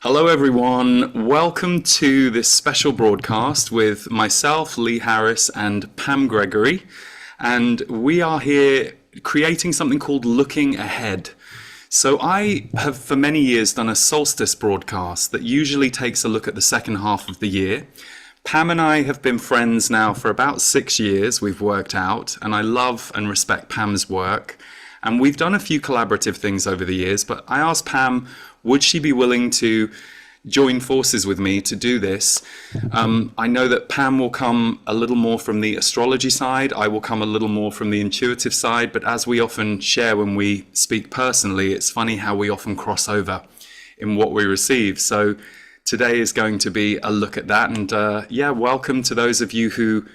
Hello, everyone. Welcome to this special broadcast with myself, Lee Harris, and Pam Gregory. And we are here creating something called Looking Ahead. So I have for many years done a solstice broadcast that usually takes a look at the second half of the year. Pam and I have been friends now for about 6 years, we've worked out, and I love and respect Pam's work. And we've done a few collaborative things over the years, but I asked Pam, would she be willing to join forces with me to do this? I know that Pam will come a little more from the astrology side, I will come a little more from the intuitive side, but as we often share when we speak personally, it's funny how we often cross over in what we receive. So today is going to be a look at that, and welcome to those of you who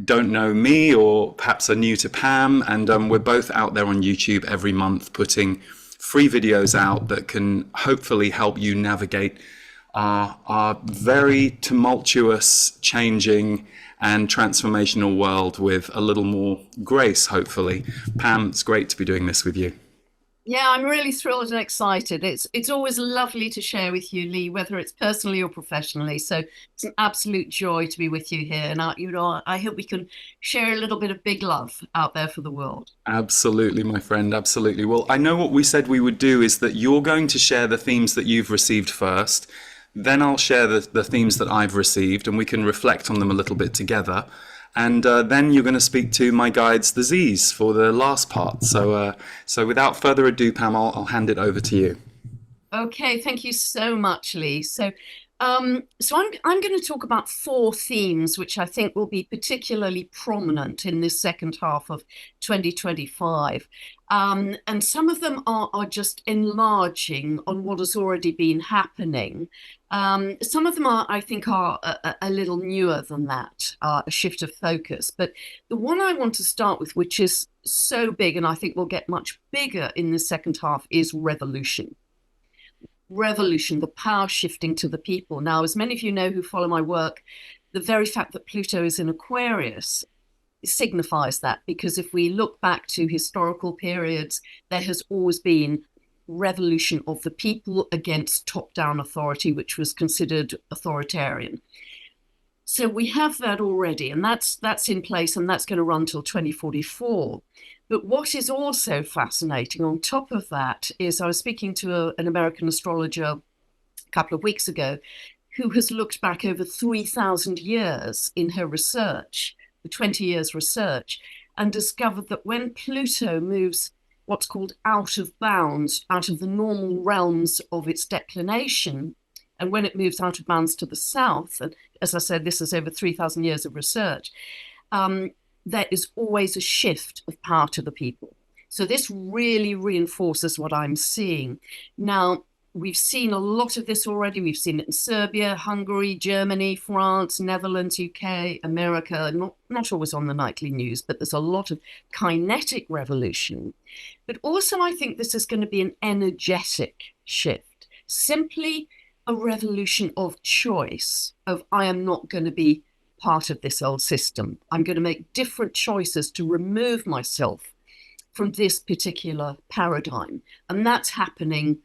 don't know me or perhaps are new to Pam, and we're both out there on YouTube every month putting free videos out that can hopefully help you navigate our very tumultuous, changing and transformational world with a little more grace, hopefully. Pam, it's great to be doing this with you. Yeah, I'm really thrilled and excited. It's always lovely to share with you, Lee, whether it's personally or professionally. So it's an absolute joy to be with you here, and I hope we can share a little bit of big love out there for the world. Absolutely, my friend, absolutely. Well, I know what we said we would do is that you're going to share the themes that you've received first, then I'll share the themes that I've received, and we can reflect on them a little bit together. And then you're going to speak to my guides, the Z's, for the last part. So without further ado, Pam, I'll hand it over to you. Okay, thank you so much, Lee. So I'm going to talk about four themes which I think will be particularly prominent in this second half of 2025. And some of them are just enlarging on what has already been happening. Some of them I think, are a little newer than that, a shift of focus. But the one I want to start with, which is so big and I think will get much bigger in the second half, is revolution. Revolution, the power shifting to the people. Now, as many of you know who follow my work, the very fact that Pluto is in Aquarius signifies that, because if we look back to historical periods, there has always been revolution of the people against top-down authority, which was considered authoritarian. So we have that already, and that's in place, and that's going to run till 2044. But what is also fascinating on top of that is I was speaking to an American astrologer a couple of weeks ago who has looked back over 3,000 years in her research, the 20 years research, and discovered that when Pluto moves what's called out of bounds, out of the normal realms of its declination, and when it moves out of bounds to the south, and as I said, this is over 3,000 years of research, there is always a shift of power to the people. So this really reinforces what I'm seeing. Now, we've seen a lot of this already. We've seen it in Serbia, Hungary, Germany, France, Netherlands, UK, America, not always on the nightly news, but there's a lot of kinetic revolution. But also I think this is going to be an energetic shift, simply a revolution of choice, of I am not going to be part of this old system. I'm going to make different choices to remove myself from this particular paradigm. And that's happening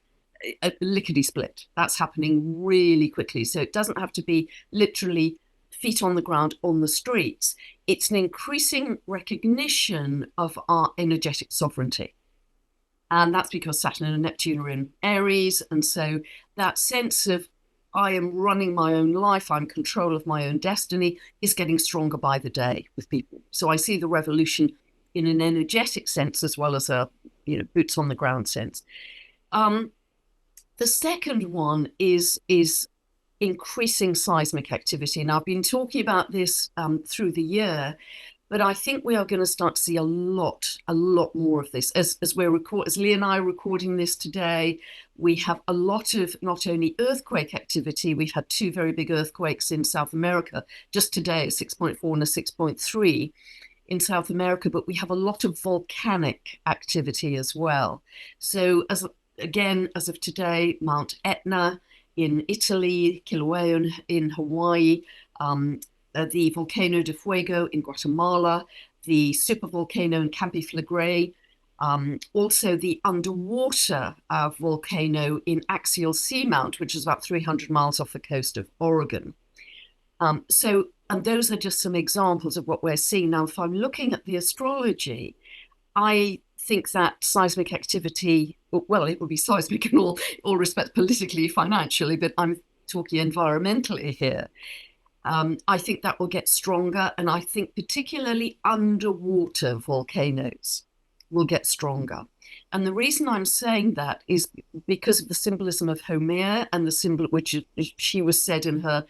lickety split. That's happening really quickly. So it doesn't have to be literally feet on the ground on the streets. It's an increasing recognition of our energetic sovereignty. And that's because Saturn and Neptune are in Aries. And so that sense of I am running my own life, I'm in control of my own destiny, is getting stronger by the day with people. So I see the revolution in an energetic sense as well as a boots on the ground sense. The second one is increasing seismic activity. And I've been talking about this through the year, but I think we are going to start to see a lot more of this. As Lee and I are recording this today, we have a lot of not only earthquake activity, we've had two very big earthquakes in South America, just today, a 6.4 and a 6.3 in South America, but we have a lot of volcanic activity as well. So as of today, Mount Etna in Italy, Kilauea in Hawaii, the Volcano de Fuego in Guatemala, the supervolcano in Campi Flegrei Also the underwater volcano in Axial Seamount, which is about 300 miles off the coast of Oregon. And those are just some examples of what we're seeing. Now, if I'm looking at the astrology, I think that seismic activity, well, it will be seismic in all respects, politically, financially, but I'm talking environmentally here. I think that will get stronger, and I think particularly underwater volcanoes will get stronger. And the reason I'm saying that is because of the symbolism of Homer and the symbol which she was said in her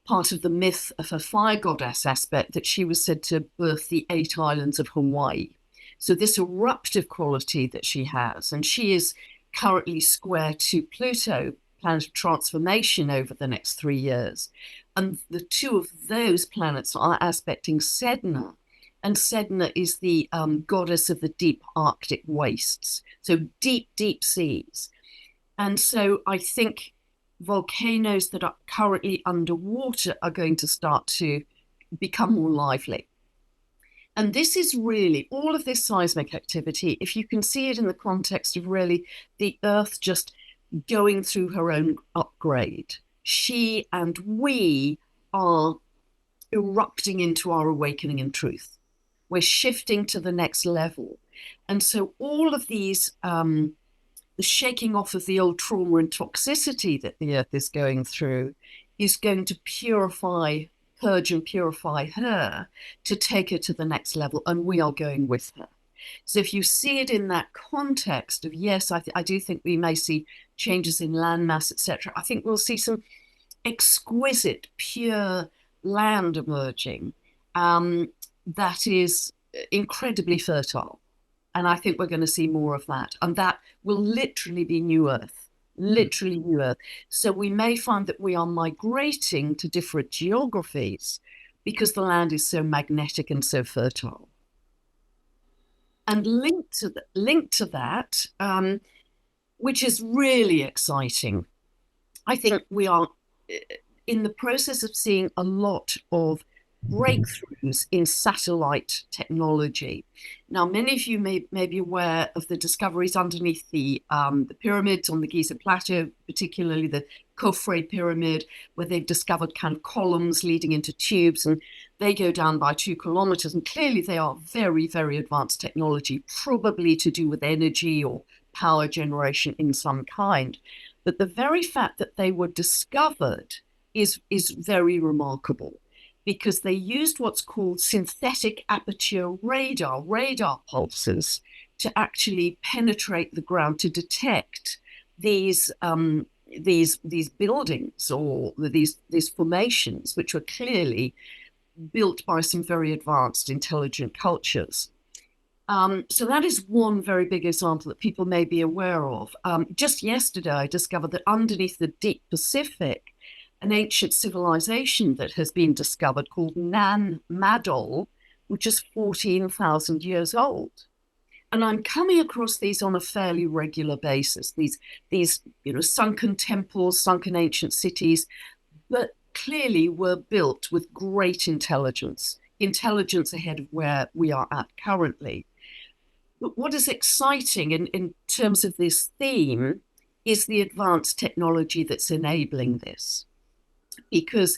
part of the myth of her fire goddess aspect, that she was said to birth the 8 islands of Hawaii. So this eruptive quality that she has, and she is currently square to Pluto, planet of transformation over the next 3 years. And the two of those planets are aspecting Sedna. And Sedna is the goddess of the deep Arctic wastes. So deep, deep seas. And so I think volcanoes that are currently underwater are going to start to become more lively. And this is really, all of this seismic activity, if you can see it in the context of really the Earth just going through her own upgrade, she and we are erupting into our awakening in truth. We're shifting to the next level. And so all of these the shaking off of the old trauma and toxicity that the Earth is going through is going to purge and purify her to take her to the next level, and we are going with her. So if you see it in that context of, yes, I do think we may see changes in landmass, etc., I think we'll see some exquisite, pure land emerging that is incredibly fertile. And I think we're going to see more of that. And that will literally be new Earth, literally new Earth. So we may find that we are migrating to different geographies because the land is so magnetic and so fertile. And linked to that, which is really exciting, I think we are in the process of seeing a lot of breakthroughs in satellite technology. Now, many of you may be aware of the discoveries underneath the pyramids on the Giza Plateau, particularly the Khafre pyramid, where they've discovered kind of columns leading into tubes, and they go down by 2 kilometers. And clearly they are very, very advanced technology, probably to do with energy or power generation in some kind. But the very fact that they were discovered is very remarkable, because they used what's called synthetic aperture radar pulses, to actually penetrate the ground to detect these buildings or these formations, which were clearly built by some very advanced, intelligent cultures. So that is one very big example that people may be aware of. Just yesterday, I discovered that underneath the deep Pacific, an ancient civilization that has been discovered called Nan Madol, which is 14,000 years old. And I'm coming across these on a fairly regular basis, these sunken temples, sunken ancient cities, but clearly were built with great intelligence ahead of where we are at currently. But what is exciting in terms of this theme is the advanced technology that's enabling this. Because,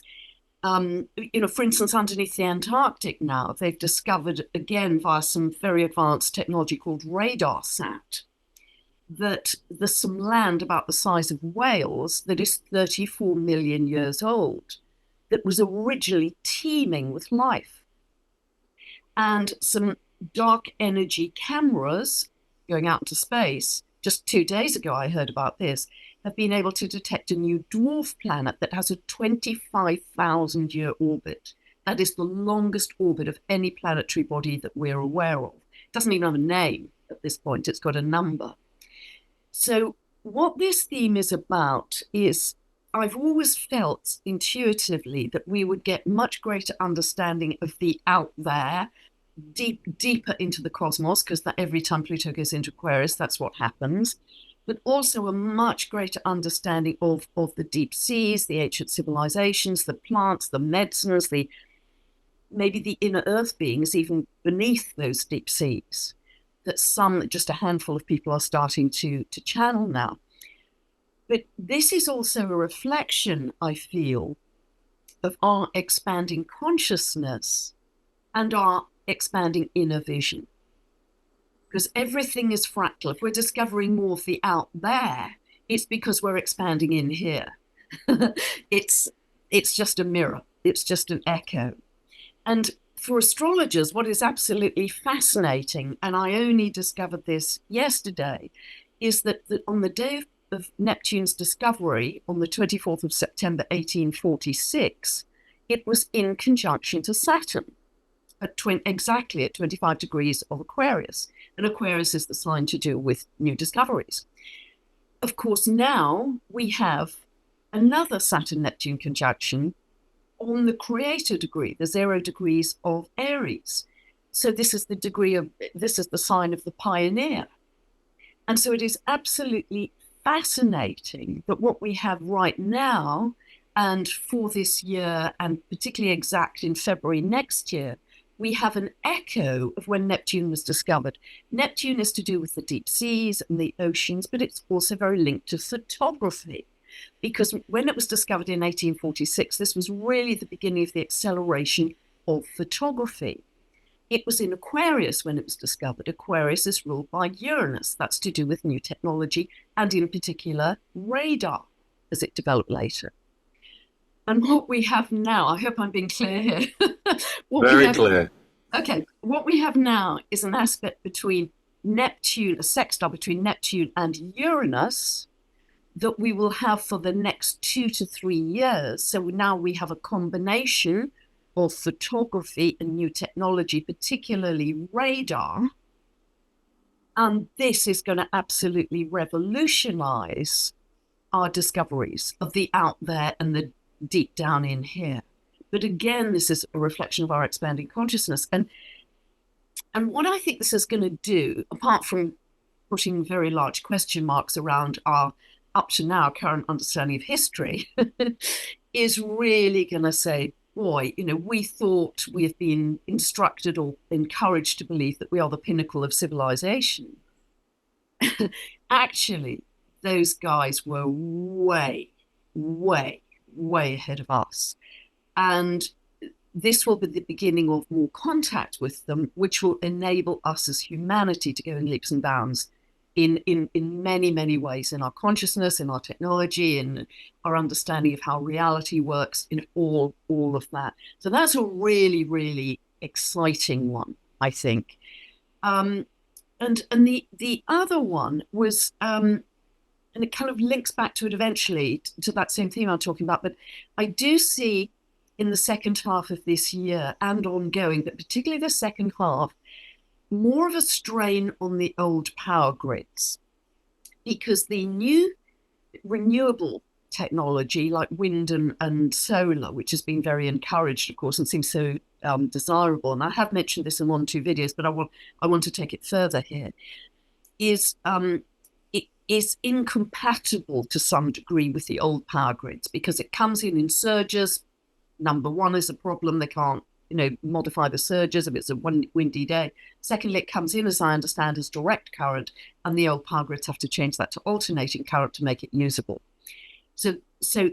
for instance, underneath the Antarctic now, they've discovered, again, via some very advanced technology called radar sat, that there's some land about the size of Wales that is 34 million years old, that was originally teeming with life. And some dark energy cameras going out into space, just 2 days ago I heard about this, have been able to detect a new dwarf planet that has a 25,000-year orbit. That is the longest orbit of any planetary body that we're aware of. It doesn't even have a name at this point, it's got a number. So what this theme is about is, I've always felt intuitively that we would get much greater understanding of the out there, deeper into the cosmos, because that every time Pluto goes into Aquarius, that's what happens. But also a much greater understanding of the deep seas, the ancient civilizations, the plants, the medicines, maybe the inner earth beings even beneath those deep seas. that just a handful of people are starting to channel now. But this is also a reflection, I feel, of our expanding consciousness and our expanding inner vision. Because everything is fractal. If we're discovering more of the out there, it's because we're expanding in here. It's just a mirror. It's just an echo. And for astrologers, what is absolutely fascinating, and I only discovered this yesterday, is that on the day of Neptune's discovery, on the 24th of September 1846, it was in conjunction to Saturn, exactly at 25 degrees of Aquarius. And Aquarius is the sign to do with new discoveries. Of course, now we have another Saturn-Neptune conjunction on the creator degree, the 0 degrees of Aries. So this is the sign of the pioneer. And so it is absolutely fascinating that what we have right now, and for this year, and particularly exact in February next year, we have an echo of when Neptune was discovered. Neptune is to do with the deep seas and the oceans, but it's also very linked to photography. Because when it was discovered in 1846, this was really the beginning of the acceleration of photography. It was in Aquarius when it was discovered. Aquarius is ruled by Uranus. That's to do with new technology, and in particular, radar, as it developed later. And what we have now, I hope I'm being clear here. Very clear. Okay, what we have now is an aspect between Neptune, a sextile between Neptune and Uranus, that we will have for the next 2 to 3 years. So now we have a combination of photography and new technology, particularly radar. And this is going to absolutely revolutionize our discoveries of the out there and the deep down in here. But again, this is a reflection of our expanding consciousness. And what I think this is going to do, apart from putting very large question marks around our up to now current understanding of history, is really going to say, boy, we thought we have been instructed or encouraged to believe that we are the pinnacle of civilization. Actually, those guys were way, way, way ahead of us. And this will be the beginning of more contact with them, which will enable us as humanity to go in leaps and bounds in many, many ways, in our consciousness, in our technology, in our understanding of how reality works, in all of that. So that's a really, really exciting one, I think. And the other one was, and it kind of links back to it eventually, to that same theme I'm talking about, but I do see in the second half of this year and ongoing, but particularly the second half, more of a strain on the old power grids, because the new renewable technology like wind and solar, which has been very encouraged, of course, and seems so desirable, and I have mentioned this in 1 or 2 videos, but I want to take it further here, is it is incompatible to some degree with the old power grids, because it comes in surges. Number one is a problem. They can't modify the surges if it's a windy day. Secondly, it comes in, as I understand, as direct current, and the old power grids have to change that to alternating current to make it usable. So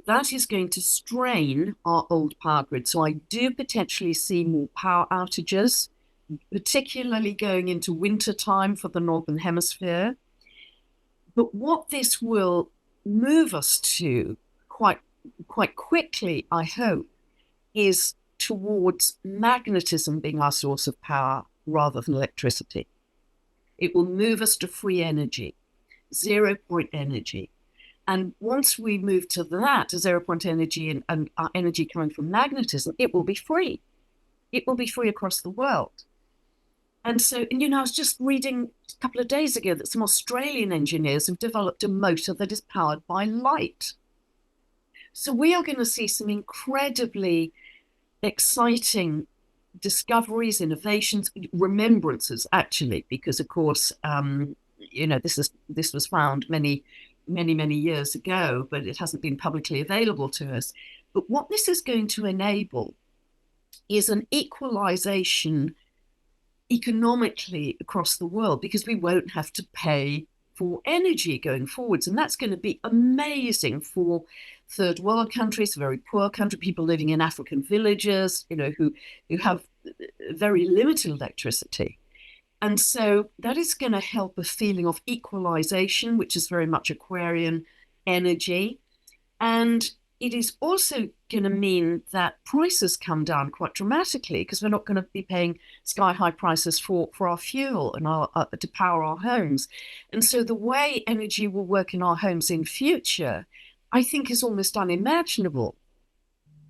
that is going to strain our old power grid. So I do potentially see more power outages, particularly going into winter time for the Northern Hemisphere. But what this will move us to quite quickly, I hope, is towards magnetism being our source of power rather than electricity. It will move us to free energy, 0-point energy. And once we move to that, to 0-point energy and our energy coming from magnetism, it will be free. It will be free across the world. And so, I was just reading a couple of days ago that some Australian engineers have developed a motor that is powered by light. So we are going to see some incredibly exciting discoveries, innovations, remembrances, actually, because, of course, this was found many years ago, but it hasn't been publicly available to us. But what this is going to enable is an equalization economically across the world, because we won't have to pay for energy going forwards. And that's going to be amazing for third world countries, very poor country, people living in African villages, who have very limited electricity. And so that is going to help a feeling of equalization, which is very much Aquarian energy. And it is also going to mean that prices come down quite dramatically, because we're not going to be paying sky-high prices for our fuel and to power our homes. And so the way energy will work in our homes in future, I think, is almost unimaginable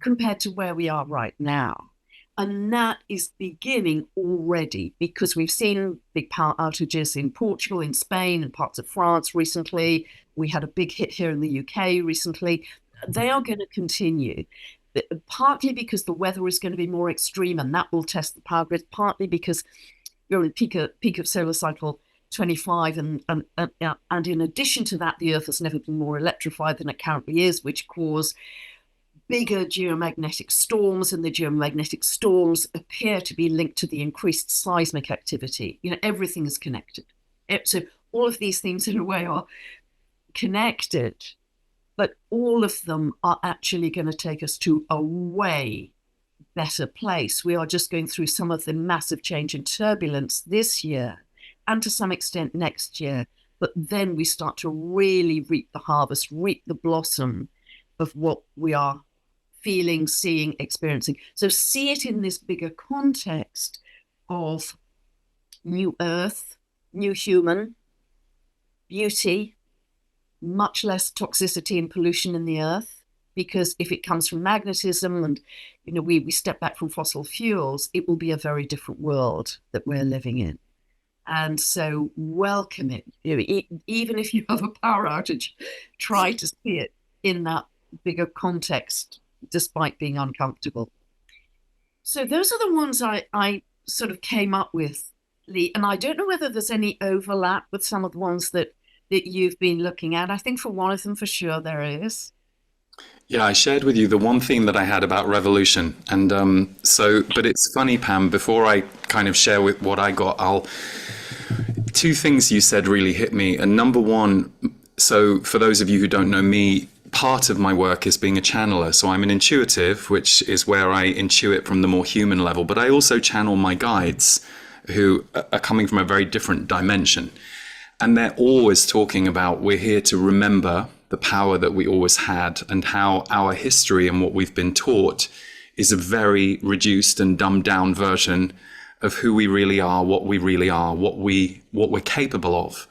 compared to where we are right now. And that is beginning already, because we've seen big power outages in Portugal, in Spain, and parts of France recently. We had a big hit here in the UK recently. They are going to continue, partly because the weather is going to be more extreme, and that will test the power grid, partly because you're in peak of solar cycle 25, and in addition to that, the Earth has never been more electrified than it currently is, which cause bigger geomagnetic storms, and the geomagnetic storms appear to be linked to the increased seismic activity. Everything is connected. So all of these things, in a way, are connected, but all of them are actually going to take us to a way better place. We are just going through some of the massive change in turbulence this year, and to some extent next year. But then we start to really reap the harvest, reap the blossom of what we are feeling, seeing, experiencing. So see it in this bigger context of new Earth, new human, beauty, much less toxicity and pollution in the Earth, because if it comes from magnetism and we step back from fossil fuels, it will be a very different world that we're living in. And so welcome it. Even if you have a power outage, try to see it in that bigger context, despite being uncomfortable. So those are the ones I sort of came up with, Lee, and I don't know whether there's any overlap with some of the ones that you've been looking at. I think for one of them, for sure, there is. Yeah, I shared with you the one theme that I had about revolution. And but it's funny, Pam, before I kind of share with what I got, two things you said really hit me. And number one, so for those of you who don't know me, part of my work is being a channeler. So I'm an intuitive, which is where I intuit from the more human level, but I also channel my guides who are coming from a very different dimension. And they're always talking about, we're here to remember the power that we always had, and how our history and what we've been taught is a very reduced and dumbed down version of who we really are, what we really are, what we're capable of.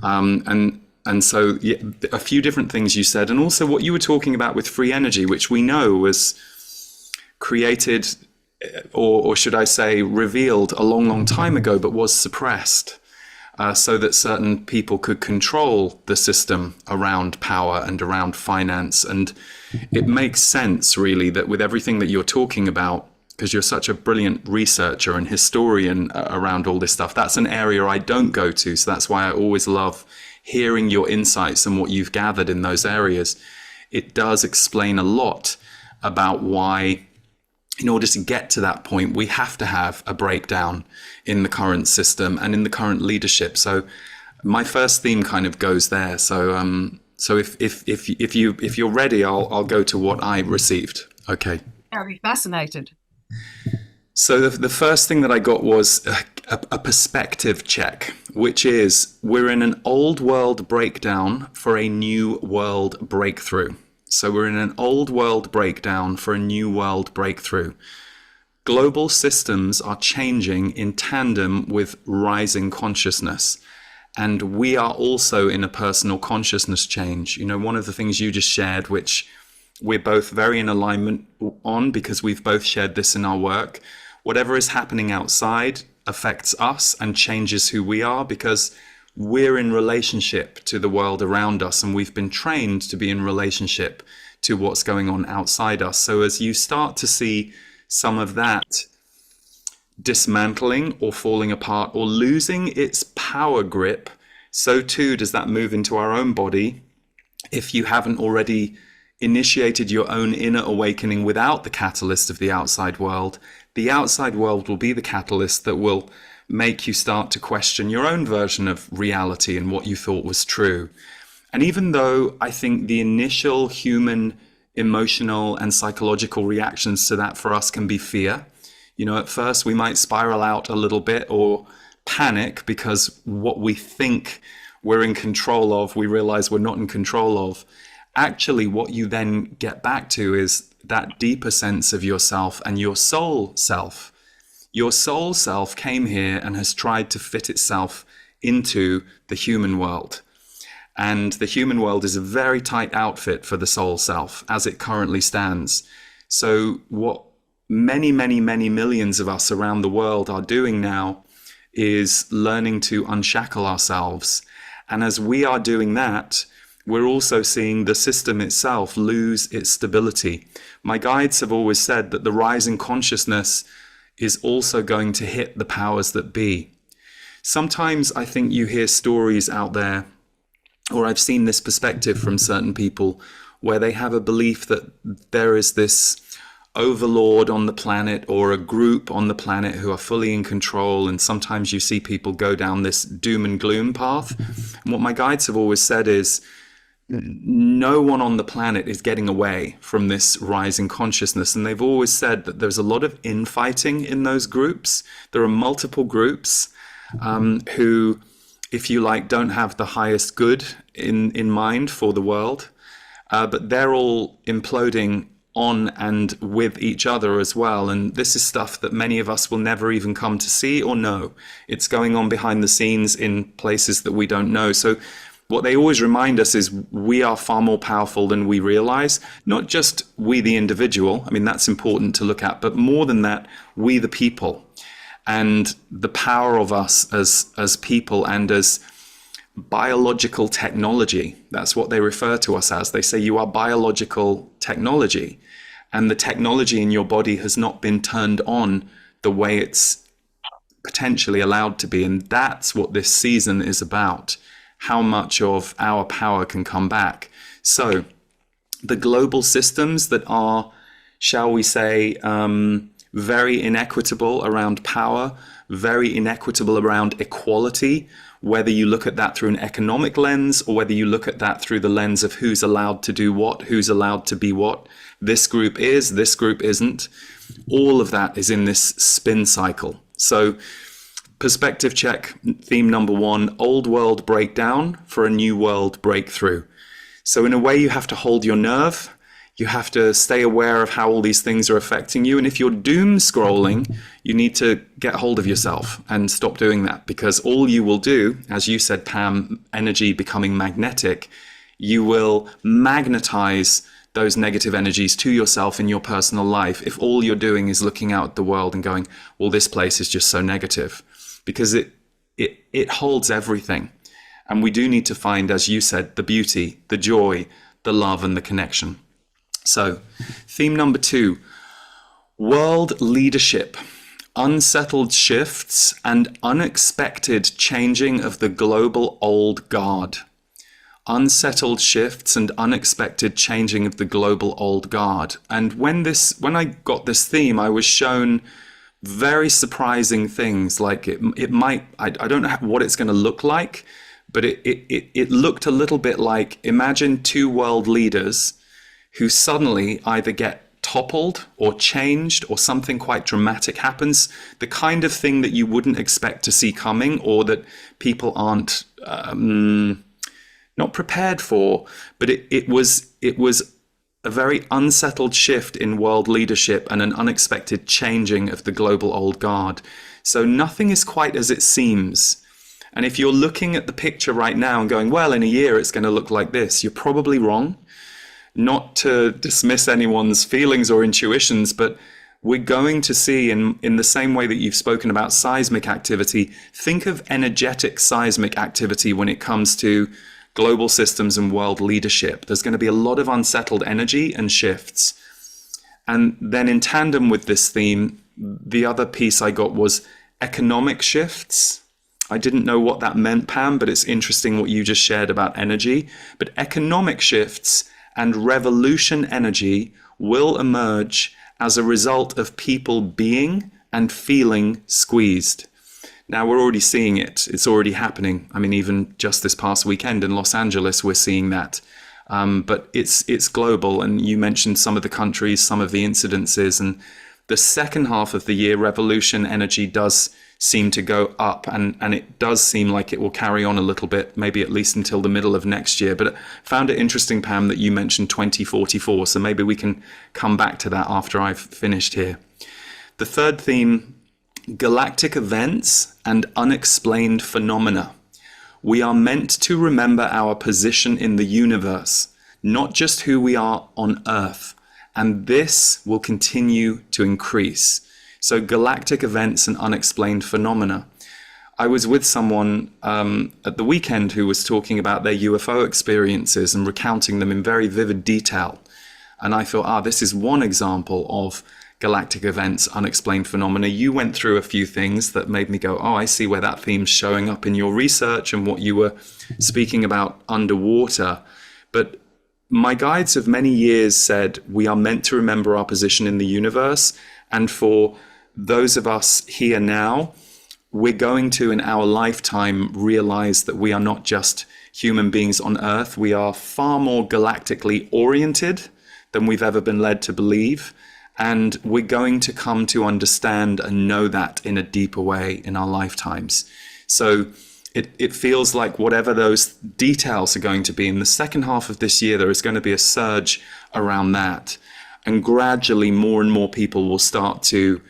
And so yeah, a few different things you said, and also what you were talking about with free energy, which we know was created, or should I say revealed a long, long time ago, but was suppressed. So that certain people could control the system around power and around finance. And it makes sense, really, that with everything that you're talking about, because you're such a brilliant researcher and historian around all this stuff, that's an area I don't go to. So that's why I always love hearing your insights and what you've gathered in those areas. It does explain a lot about why, in order to get to that point, we have to have a breakdown in the current system and in the current leadership. So my first theme kind of goes there. So if you're ready, I'll go to what I received. Okay. Very fascinated. So the first thing that I got was a perspective check, which is, we're in an old world breakdown for a new world breakthrough. So we're in an old world breakdown for a new world breakthrough. Global systems are changing in tandem with rising consciousness. And we are also in a personal consciousness change. One of the things you just shared, which we're both very in alignment on, because we've both shared this in our work. Whatever is happening outside affects us and changes who we are, because we're in relationship to the world around us, and we've been trained to be in relationship to what's going on outside us. So as you start to see some of that dismantling or falling apart or losing its power grip, so too does that move into our own body. If you haven't already initiated your own inner awakening without the catalyst of the outside world, the outside world will be the catalyst that will make you start to question your own version of reality and what you thought was true. And even though I think the initial human emotional and psychological reactions to that for us can be fear, at first we might spiral out a little bit or panic because what we think we're in control of, we realize we're not in control of. Actually, what you then get back to is that deeper sense of yourself and your soul self. Your soul self came here and has tried to fit itself into the human world. And the human world is a very tight outfit for the soul self as it currently stands. So what many, many, many millions of us around the world are doing now is learning to unshackle ourselves. And as we are doing that, we're also seeing the system itself lose its stability. My guides have always said that the rising consciousness is also going to hit the powers that be. Sometimes I think you hear stories out there, or I've seen this perspective from certain people, where they have a belief that there is this overlord on the planet or a group on the planet who are fully in control, and sometimes you see people go down this doom and gloom path. And what my guides have always said is no one on the planet is getting away from this rising consciousness, and they've always said that there's a lot of infighting in those groups. There are multiple groups who, if you like, don't have the highest good in mind for the world, but they're all imploding on and with each other as well. And this is stuff that many of us will never even come to see or know. It's going on behind the scenes in places that we don't know. So what they always remind us is we are far more powerful than we realize. Not just we, the individual, I mean, that's important to look at, but more than that, we, the people, and the power of us as people and as biological technology. That's what they refer to us as. They say you are biological technology, and the technology in your body has not been turned on the way it's potentially allowed to be. And that's what this season is about, how much of our power can come back. So the global systems that are, shall we say, very inequitable around power, very inequitable around equality, whether you look at that through an economic lens or whether you look at that through the lens of who's allowed to do what, who's allowed to be what, this group is, this group isn't. All of that is in this spin cycle. So perspective check, theme number 1, old world breakdown for a new world breakthrough. So in a way, you have to hold your nerve. You have to stay aware of how all these things are affecting you. And if you're doom scrolling, you need to get hold of yourself and stop doing that, because all you will do, as you said, Pam, energy becoming magnetic, you will magnetize those negative energies to yourself in your personal life if all you're doing is looking out at the world and going, well, this place is just so negative, because it holds everything. And we do need to find, as you said, the beauty, the joy, the love, and the connection. So, theme number 2, world leadership, unsettled shifts and unexpected changing of the global old guard. Unsettled shifts and unexpected changing of the global old guard. And when I got this theme, I was shown very surprising things. Like it might, I don't know what it's going to look like, but it looked a little bit like, imagine 2 world leaders who suddenly either get toppled or changed or something quite dramatic happens, the kind of thing that you wouldn't expect to see coming, or that people aren't not prepared for. But it was a very unsettled shift in world leadership and an unexpected changing of the global old guard. So nothing is quite as it seems. And if you're looking at the picture right now and going, well, in a year it's going to look like this, you're probably wrong. Not to dismiss anyone's feelings or intuitions, but we're going to see in the same way that you've spoken about seismic activity, think of energetic seismic activity when it comes to global systems and world leadership. There's going to be a lot of unsettled energy and shifts. And then in tandem with this theme, the other piece I got was economic shifts. I didn't know what that meant, Pam, but it's interesting what you just shared about energy. But economic shifts and revolution energy will emerge as a result of people being and feeling squeezed. Now we're already seeing it. It's already happening. I mean, even just this past weekend in Los Angeles, we're seeing that. But it's global. And you mentioned some of the countries, some of the incidences. And the second half of the year, revolution energy does seem to go up. And it does seem like it will carry on a little bit, maybe at least until the middle of next year. But I found it interesting, Pam, that you mentioned 2044. So maybe we can come back to that after I've finished here. The third theme, galactic events and unexplained phenomena. We are meant to remember our position in the universe, not just who we are on Earth. And this will continue to increase. So galactic events and unexplained phenomena. I was with someone at the weekend who was talking about their UFO experiences and recounting them in very vivid detail. And I thought, this is one example of galactic events, unexplained phenomena. You went through a few things that made me go, I see where that theme's showing up in your research and what you were speaking about underwater. But my guides of many years said we are meant to remember our position in the universe. And for those of us here now, we're going to, in our lifetime, realize that we are not just human beings on Earth. We are far more galactically oriented than we've ever been led to believe. And we're going to come to understand and know that in a deeper way in our lifetimes. So it feels like whatever those details are going to be in the second half of this year, there is going to be a surge around that. And gradually more and more people will start to,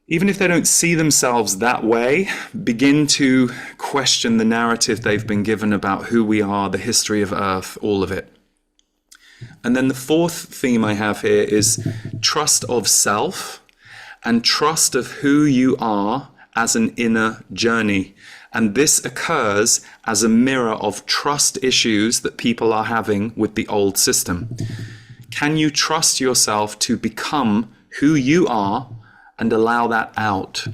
even if they don't see themselves that way, begin to question the narrative they've been given about who we are, the history of Earth, all of it. And then the fourth theme I have here is trust of self and trust of who you are as an inner journey. And this occurs as a mirror of trust issues that people are having with the old system. Can you trust yourself to become who you are and allow that out?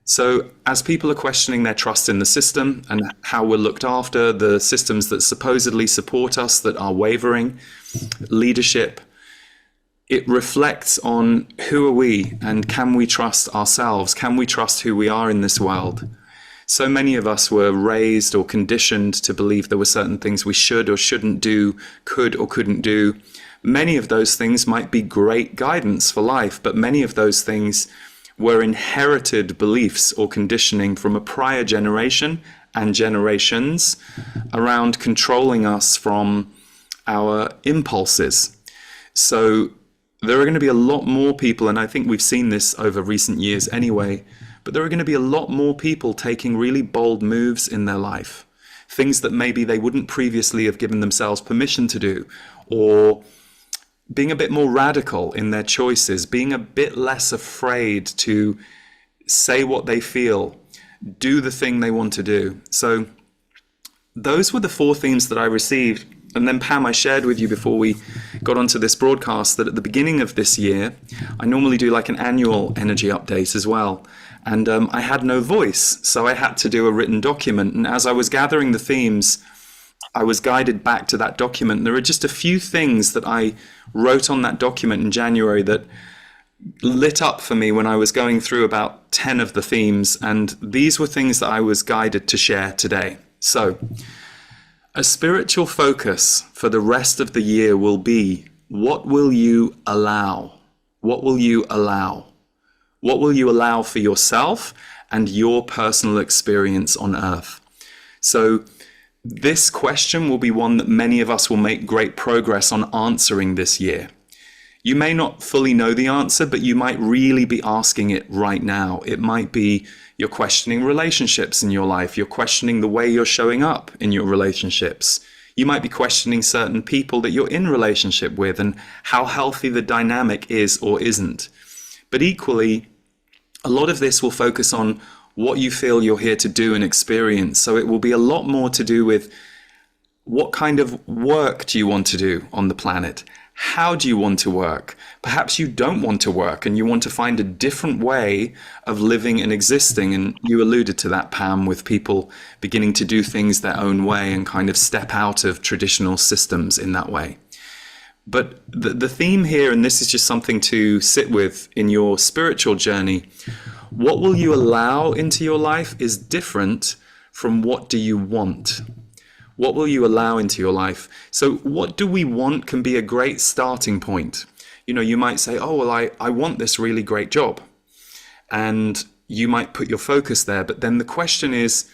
So as people are questioning their trust in the system and how we're looked after, the systems that supposedly support us that are wavering, leadership, it reflects on who are we and can we trust ourselves? Can we trust who we are in this world? So many of us were raised or conditioned to believe there were certain things we should or shouldn't do, could or couldn't do. Many of those things might be great guidance for life, but many of those things were inherited beliefs or conditioning from a prior generation and generations around controlling us from our impulses. So there are going to be a lot more people, and I think we've seen this over recent years anyway, but there are going to be a lot more people taking really bold moves in their life. Things that maybe they wouldn't previously have given themselves permission to do, or being a bit more radical in their choices, being a bit less afraid to say what they feel, do the thing they want to do. So those were the four themes that I received. And then, Pam, I shared with you before we got onto this broadcast that at the beginning of this year, I normally do like an annual energy update as well. And I had no voice, so I had to do a written document. And as I was gathering the themes, I was guided back to that document. There are just a few things that I wrote on that document in January that lit up for me when I was going through about 10 of the themes. And these were things that I was guided to share today. So a spiritual focus for the rest of the year will be, what will you allow? What will you allow? What will you allow for yourself and your personal experience on Earth? So this question will be one that many of us will make great progress on answering this year. You may not fully know the answer, but you might really be asking it right now. It might be you're questioning relationships in your life. You're questioning the way you're showing up in your relationships. You might be questioning certain people that you're in relationship with and how healthy the dynamic is or isn't. But equally, a lot of this will focus on what you feel you're here to do and experience. So it will be a lot more to do with what kind of work do you want to do on the planet? How do you want to work? Perhaps you don't want to work and you want to find a different way of living and existing. And you alluded to that, Pam, with people beginning to do things their own way and kind of step out of traditional systems in that way. But the theme here, and this is just something to sit with in your spiritual journey, What will you allow into your life is different from what do you want. What will you allow into your life? So what do we want can be a great starting point. You know, you might say, oh, well, I want this really great job. And you might put your focus there. But then the question is,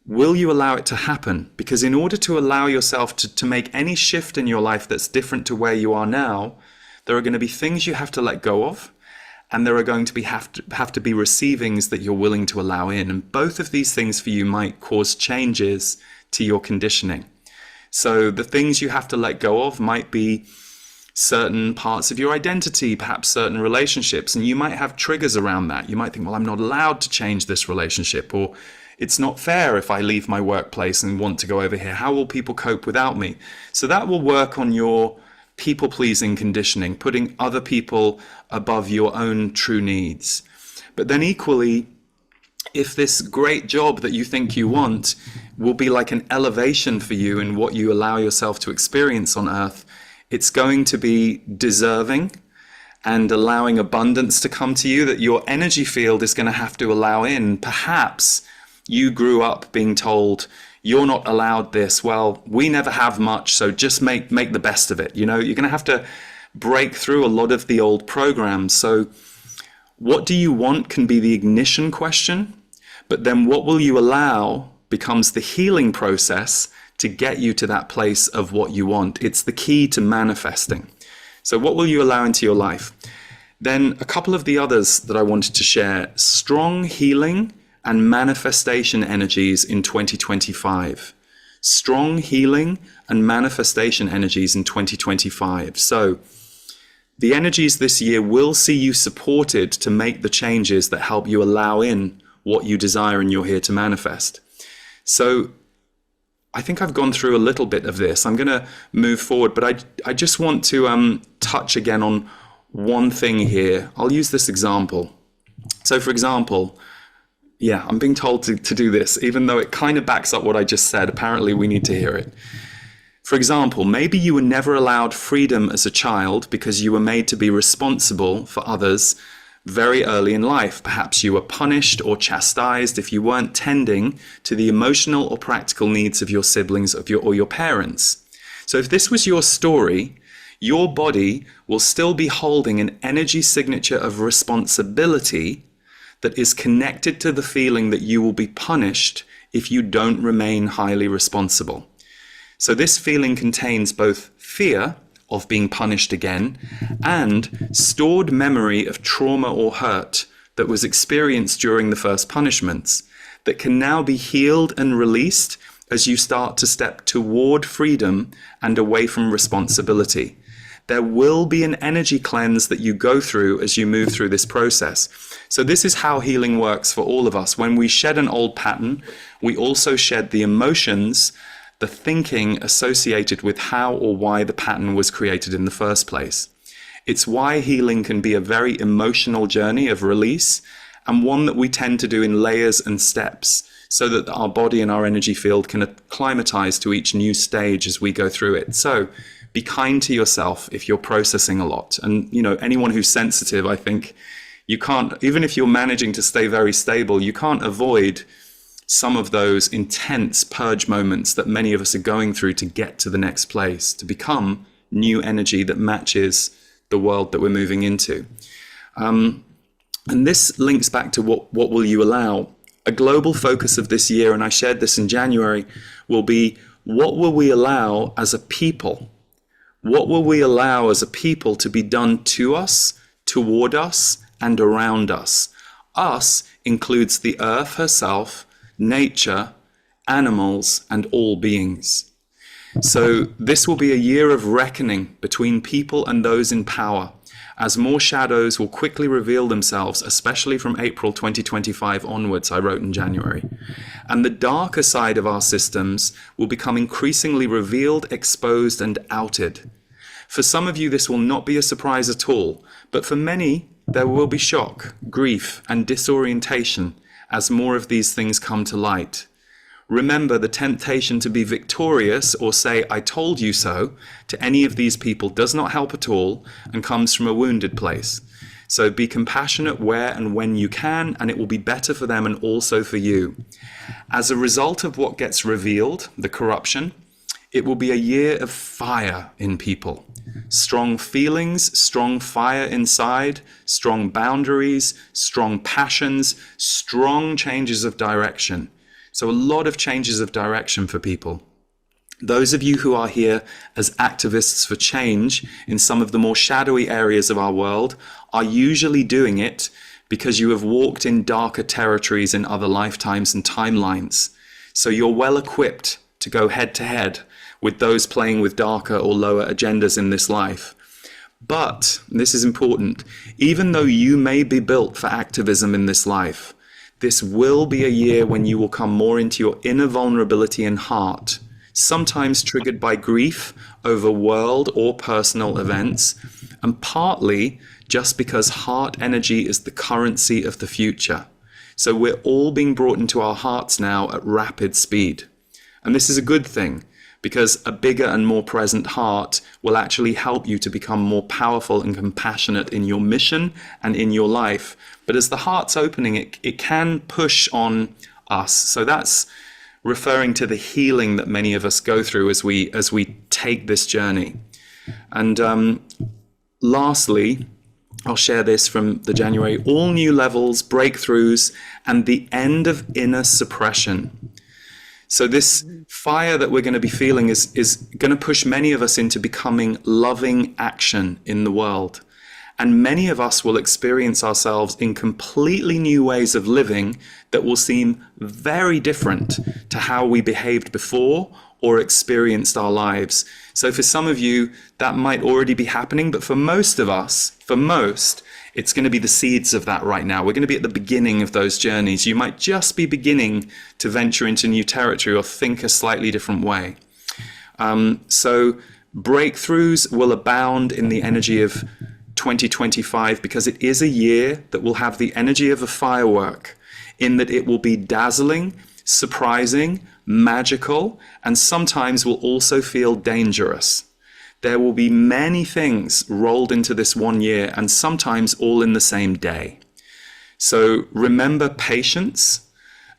will you allow it to happen? Because in order to allow yourself to make any shift in your life that's different to where you are now, there are going to be things you have to let go of. And there are going to have to be receivings that you're willing to allow in. And both of these things for you might cause changes to your conditioning. So the things you have to let go of might be certain parts of your identity, perhaps certain relationships, and you might have triggers around that. You might think, well, I'm not allowed to change this relationship, or it's not fair if I leave my workplace and want to go over here. How will people cope without me? So that will work on your people-pleasing conditioning, putting other people above your own true needs. But then equally, if this great job that you think you want will be like an elevation for you in what you allow yourself to experience on earth, it's going to be deserving and allowing abundance to come to you that your energy field is going to have to allow in. Perhaps you grew up being told, you're not allowed this. Well, we never have much, so just make the best of it. You know, you're going to have to break through a lot of the old programs. So what do you want can be the ignition question, but then what will you allow becomes the healing process to get you to that place of what you want. It's the key to manifesting. So what will you allow into your life? Then a couple of the others that I wanted to share: strong healing and manifestation energies in 2025. Strong healing and manifestation energies in 2025. So the energies this year will see you supported to make the changes that help you allow in what you desire and you're here to manifest. So I think I've gone through a little bit of this. I'm going to move forward, but I just want to touch again on one thing here. I'll use this example. So for example, yeah, I'm being told to do this, even though it kind of backs up what I just said. Apparently we need to hear it. For example, maybe you were never allowed freedom as a child because you were made to be responsible for others very early in life. Perhaps you were punished or chastised if you weren't tending to the emotional or practical needs of your siblings or your parents. So if this was your story, your body will still be holding an energy signature of responsibility that is connected to the feeling that you will be punished if you don't remain highly responsible. So this feeling contains both fear of being punished again and stored memory of trauma or hurt that was experienced during the first punishments that can now be healed and released as you start to step toward freedom and away from responsibility. There will be an energy cleanse that you go through as you move through this process. So this is how healing works for all of us. When we shed an old pattern, we also shed the emotions, the thinking associated with how or why the pattern was created in the first place. It's why healing can be a very emotional journey of release, and one that we tend to do in layers and steps so that our body and our energy field can acclimatize to each new stage as we go through it. So be kind to yourself if you're processing a lot. And, you know, anyone who's sensitive, I think you can't, even if you're managing to stay very stable, you can't avoid some of those intense purge moments that many of us are going through to get to the next place, to become new energy that matches the world that we're moving into. And this links back to what will you allow? A global focus of this year, and I shared this in January, will be what will we allow as a people? What will we allow as a people to be done to us, toward us, and around us? Us includes the earth herself, nature, animals, and all beings. So this will be a year of reckoning between people and those in power, as more shadows will quickly reveal themselves, especially from April 2025 onwards, I wrote in January. And the darker side of our systems will become increasingly revealed, exposed, and outed. For some of you, this will not be a surprise at all, but for many, there will be shock, grief, and disorientation as more of these things come to light. Remember, the temptation to be victorious or say, I told you so, to any of these people does not help at all and comes from a wounded place. So be compassionate where and when you can, and it will be better for them and also for you. As a result of what gets revealed, the corruption, it will be a year of fire in people. Strong feelings, strong fire inside, strong boundaries, strong passions, strong changes of direction. So a lot of changes of direction for people. Those of you who are here as activists for change in some of the more shadowy areas of our world are usually doing it because you have walked in darker territories in other lifetimes and timelines. So you're well equipped to go head to head with those playing with darker or lower agendas in this life. But, and this is important, even though you may be built for activism in this life, this will be a year when you will come more into your inner vulnerability and heart, sometimes triggered by grief over world or personal events, and partly just because heart energy is the currency of the future. So we're all being brought into our hearts now at rapid speed. And this is a good thing, because a bigger and more present heart will actually help you to become more powerful and compassionate in your mission and in your life. But as the heart's opening, it can push on us. So that's referring to the healing that many of us go through as we take this journey. And lastly, I'll share this from the January, all new levels, breakthroughs, and the end of inner suppression. So this fire that we're going to be feeling is going to push many of us into becoming loving action in the world. And many of us will experience ourselves in completely new ways of living that will seem very different to how we behaved before or experienced our lives. So for some of you, that might already be happening, but for most of us, it's going to be the seeds of that right now. We're going to be at the beginning of those journeys. You might just be beginning to venture into new territory or think a slightly different way. So breakthroughs will abound in the energy of 2025 because it is a year that will have the energy of a firework, in that it will be dazzling, surprising, magical, and sometimes will also feel dangerous. There will be many things rolled into this 1 year, and sometimes all in the same day. So remember patience,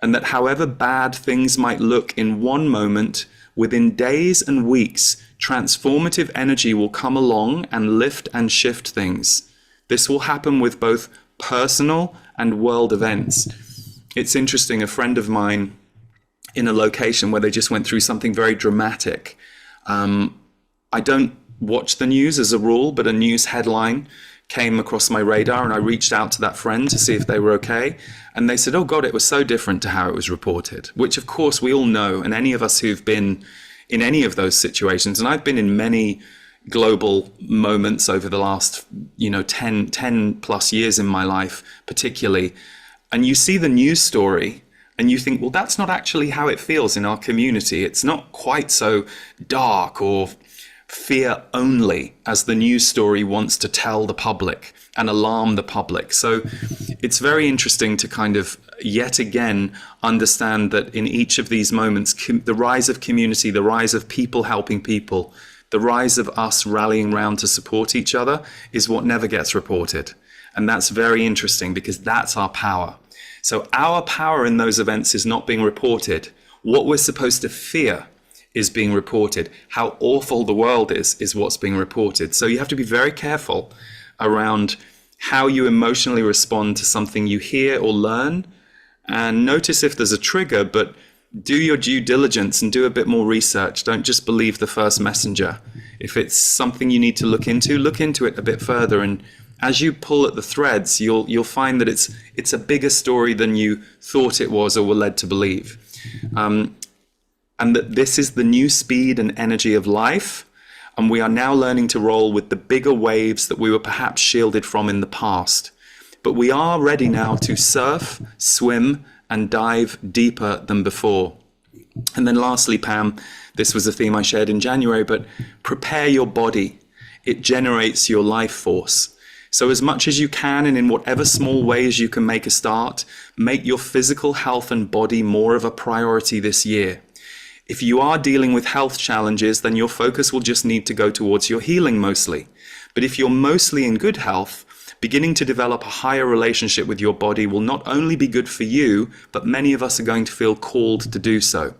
and that however bad things might look in one moment, within days and weeks, transformative energy will come along and lift and shift things. This will happen with both personal and world events. It's interesting, a friend of mine in a location where they just went through something very dramatic. I don't watch the news as a rule, but a news headline came across my radar and I reached out to that friend to see if they were okay. And they said, oh God, it was so different to how it was reported, which of course we all know. And any of us who've been in any of those situations, and I've been in many global moments over the last, 10 plus years in my life, particularly, and you see the news story and you think, well, that's not actually how it feels in our community. It's not quite so dark or fear only as the news story wants to tell the public and alarm the public. So it's very interesting to kind of yet again understand that in each of these moments, the rise of community, the rise of people helping people, the rise of us rallying round to support each other is what never gets reported. And that's very interesting because that's our power. So our power in those events is not being reported. What we're supposed to fear is being reported. How awful the world is what's being reported. So you have to be very careful around how you emotionally respond to something you hear or learn, and notice if there's a trigger, but do your due diligence and do a bit more research. Don't just believe the first messenger. If it's something you need to look into it a bit further. And as you pull at the threads, you'll find that it's a bigger story than you thought it was or were led to believe. And that this is the new speed and energy of life. And we are now learning to roll with the bigger waves that we were perhaps shielded from in the past. But we are ready now to surf, swim, and dive deeper than before. And then lastly, Pam, this was a theme I shared in January, but prepare your body. It generates your life force. So as much as you can, and in whatever small ways you can make a start, make your physical health and body more of a priority this year. If you are dealing with health challenges, then your focus will just need to go towards your healing mostly. But if you're mostly in good health, beginning to develop a higher relationship with your body will not only be good for you, but many of us are going to feel called to do so.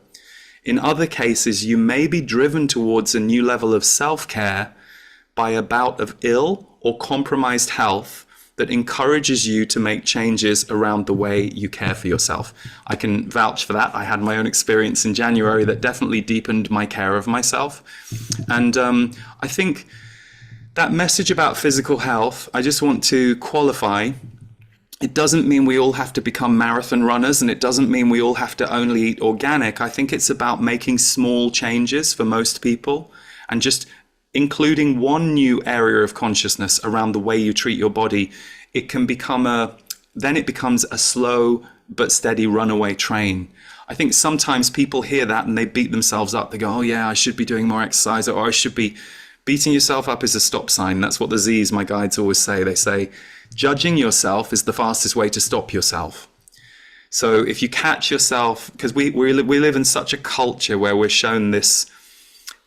In other cases, you may be driven towards a new level of self-care by a bout of ill or compromised health that encourages you to make changes around the way you care for yourself. I can vouch for that. I had my own experience in January that definitely deepened my care of myself. And I think that message about physical health, I just want to qualify. It doesn't mean we all have to become marathon runners, and it doesn't mean we all have to only eat organic. I think it's about making small changes for most people and just including one new area of consciousness around the way you treat your body. It can become then it becomes a slow but steady runaway train. I think sometimes people hear that and they beat themselves up. They go, oh yeah, I should be doing more exercise, or I should be. Beating yourself up is a stop sign. That's what the Z's, my guides, always say. They say, judging yourself is the fastest way to stop yourself. So if you catch yourself, because we live in such a culture where we're shown this